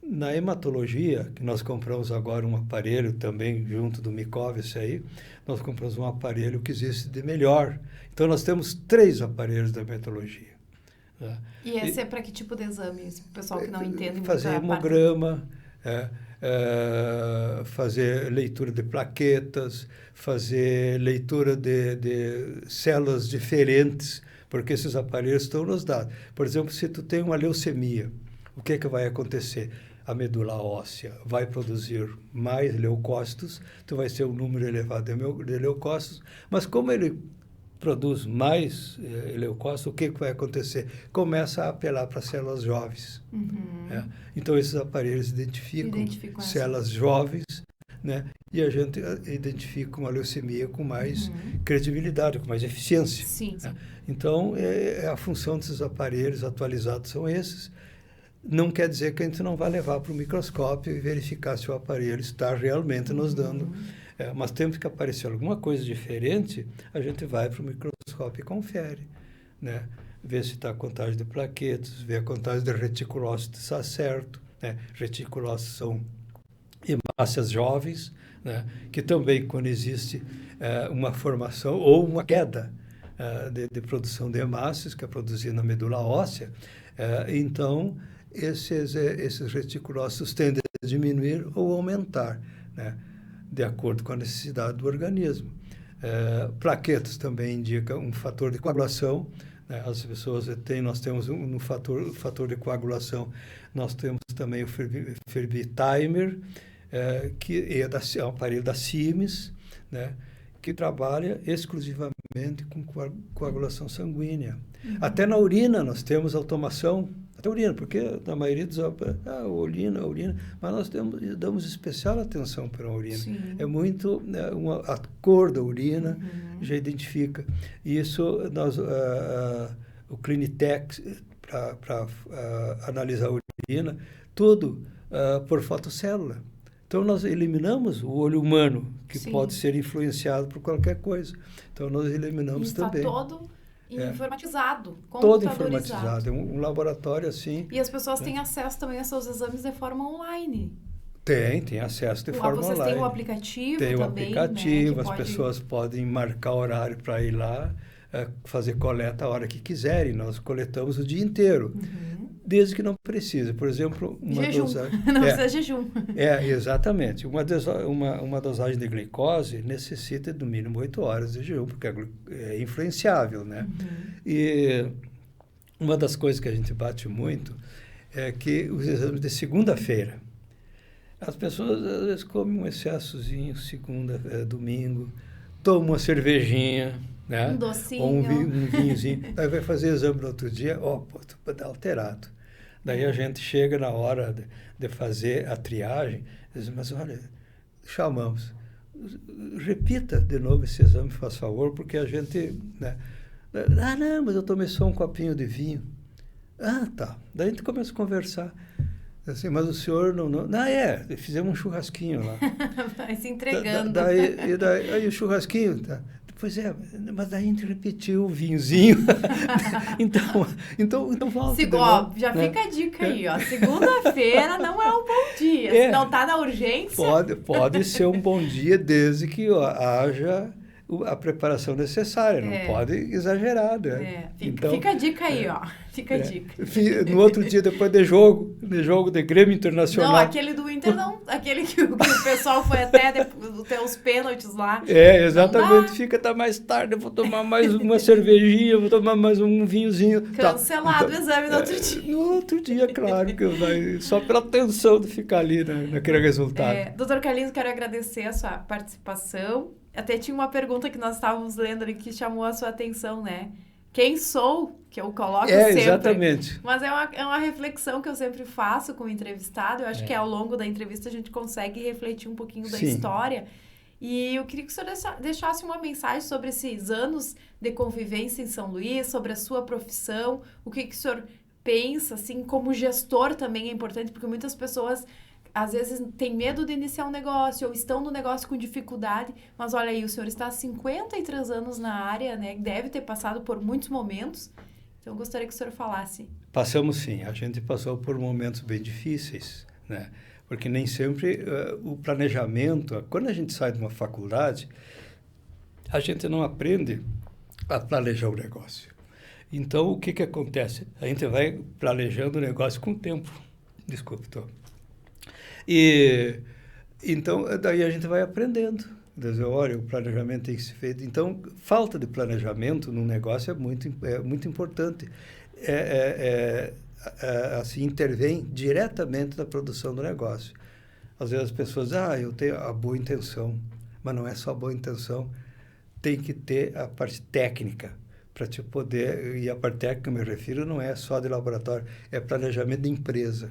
Na hematologia, que nós compramos agora um aparelho também junto do Mikov, nós compramos um aparelho que existe de melhor. Então, nós temos 3 aparelhos da hematologia. Né? E esse é para que tipo de exame? O pessoal que não entende muito fazer hemograma, fazer leitura de plaquetas, fazer leitura de células diferentes, porque esses aparelhos estão nos dados. Por exemplo, se tu tem uma leucemia, o que vai acontecer? A medula óssea vai produzir mais leucócitos, tu vai ter um número elevado de leucócitos, mas como ele produz mais leucócitos, o que vai acontecer? Começa a apelar para células jovens. Então, esses aparelhos identificam células jovens, né? E a gente identifica uma leucemia com mais credibilidade, com mais eficiência. Sim. Né? Então, a função desses aparelhos atualizados são esses. Não quer dizer que a gente não vai levar para o microscópio e verificar se o aparelho está realmente nos dando. Mas sempre que aparecer alguma coisa diferente, a gente vai para o microscópio e confere, né? Vê se está a contagem de plaquetas, vê a contagem de reticulócitos, está certo. Né? Reticulócitos são hemácias jovens, né? Que também, quando existe uma formação ou uma queda de produção de hemácias, que é produzida na medula óssea, então esses reticulócitos tendem diminuir ou aumentar, né? De acordo com a necessidade do organismo. Plaquetas também indicam um fator de coagulação, né? As pessoas nós temos no fator de coagulação, nós temos também o Ferbitimer, que é um aparelho da Siemens, né? Que trabalha exclusivamente com coagulação sanguínea. Até na urina nós temos automação, até urina, porque na maioria dos urina, mas nós damos especial atenção para a urina. Sim. É muito, a cor da urina já identifica. E isso, o Clinitec, para analisar a urina, tudo por fotocélula. Então, nós eliminamos o olho humano, que pode ser influenciado por qualquer coisa. Então, nós eliminamos também. Está todo informatizado, todo informatizado. É um laboratório assim. E as pessoas têm acesso também a seus exames de forma online. Tem acesso de forma online. Vocês têm o aplicativo também, tem o aplicativo, né, as pessoas podem marcar horário para ir lá, fazer coleta a hora que quiserem. Nós coletamos o dia inteiro. Desde que não precise. Por exemplo, uma dosagem... Não precisa jejum. Exatamente. Uma dosagem de glicose necessita no mínimo 8 horas de jejum, porque é influenciável, né? E uma das coisas que a gente bate muito é que os exames de segunda-feira, as pessoas às vezes comem um excessozinho domingo, tomam uma cervejinha, né? Um docinho. Ou um vinhozinho. Aí vai fazer exame no outro dia, tá alterado. Daí a gente chega na hora de fazer a triagem, diz, mas olha, chamamos. Repita de novo esse exame, faz favor, porque a gente... Né? Não, mas eu tomei só um copinho de vinho. Tá. Daí a gente começa a conversar. Assim, mas o senhor não... fizemos um churrasquinho lá. Vai se entregando. Aí o churrasquinho... Tá. Pois mas daí a gente repetiu o vinhozinho. então volta. Já fica a dica aí, ó. Segunda-feira não é um bom dia. Se não tá na urgência... Pode ser um bom dia desde que haja a preparação necessária. Não pode exagerar, né? Fica a dica aí, ó. Fica a dica. No outro dia, depois de jogo de Grêmio Internacional... Não, aquele do Inter não. Aquele que o pessoal foi até os pênaltis lá. Exatamente. Tá mais tarde, eu vou tomar mais uma cervejinha, vou tomar mais um vinhozinho. Cancelado o exame no outro dia. No outro dia, claro, que só pela tensão de ficar ali naquele resultado. Doutor Carlinhos, quero agradecer a sua participação. Até tinha uma pergunta que nós estávamos lendo ali que chamou a sua atenção, né? Quem sou, que eu coloco sempre. Exatamente. Mas é uma reflexão que eu sempre faço com o entrevistado. Eu acho que ao longo da entrevista a gente consegue refletir um pouquinho da história. E eu queria que o senhor deixasse uma mensagem sobre esses anos de convivência em São Luís, sobre a sua profissão, o que o senhor pensa, assim, como gestor também é importante, porque muitas pessoas... às vezes tem medo de iniciar um negócio ou estão no negócio com dificuldade, mas olha aí, o senhor está há 53 anos na área, né? Deve ter passado por muitos momentos, então eu gostaria que o senhor falasse. Passamos sim, a gente passou por momentos bem difíceis, né? Porque nem sempre o planejamento, quando a gente sai de uma faculdade, a gente não aprende a planejar o negócio. Então, o que acontece? A gente vai planejando o negócio com o tempo. Desculpe, E, então, daí a gente vai aprendendo. Olha, o planejamento tem que ser feito. Então, falta de planejamento num negócio é muito importante. Assim, intervém diretamente na produção do negócio. Às vezes as pessoas eu tenho a boa intenção, mas não é só a boa intenção. Tem que ter a parte técnica para te poder... E a parte técnica, eu me refiro, não é só de laboratório, é planejamento de empresa.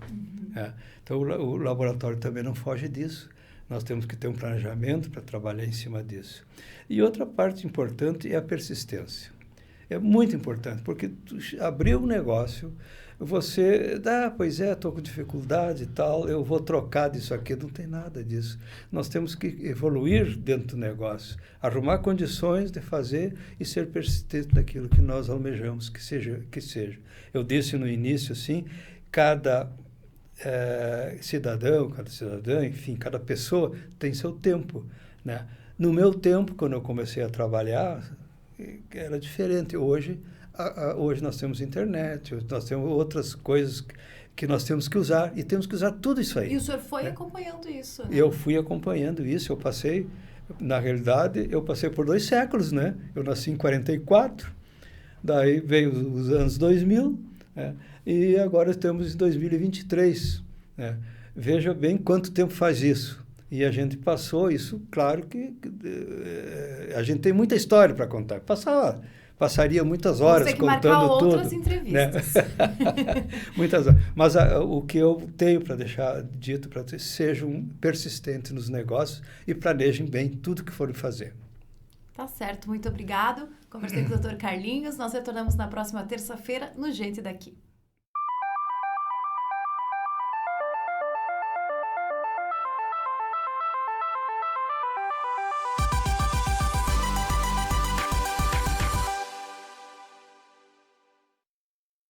Então, o laboratório também não foge disso. Nós temos que ter um planejamento para trabalhar em cima disso. E outra parte importante é a persistência. É muito importante, porque tu abriu um negócio, você... pois estou com dificuldade e tal, eu vou trocar disso aqui. Não tem nada disso. Nós temos que evoluir dentro do negócio, arrumar condições de fazer e ser persistente naquilo que nós almejamos que seja. Eu disse no início, assim, cada cidadão, cada cidadã, enfim, cada pessoa tem seu tempo, né? No meu tempo, quando eu comecei a trabalhar, era diferente. Hoje nós temos internet, nós temos outras coisas que nós temos que usar, e temos que usar tudo isso aí. E o senhor foi acompanhando isso, né? Eu fui acompanhando isso, eu passei, na realidade, eu passei por 2 séculos, né? Eu nasci em 44, daí veio os anos 2000, né? E agora estamos em 2023, né? Veja bem quanto tempo faz isso. E a gente passou isso, claro que a gente tem muita história para contar. Passaria muitas horas contando tudo. Outras entrevistas. Né? Muitas horas. Mas o que eu tenho para deixar dito para vocês, sejam persistentes nos negócios e planejem bem tudo que forem fazer. Tá certo, muito obrigado. Conversei com o Dr. Carlinhos. Nós retornamos na próxima terça-feira no Gente Daqui.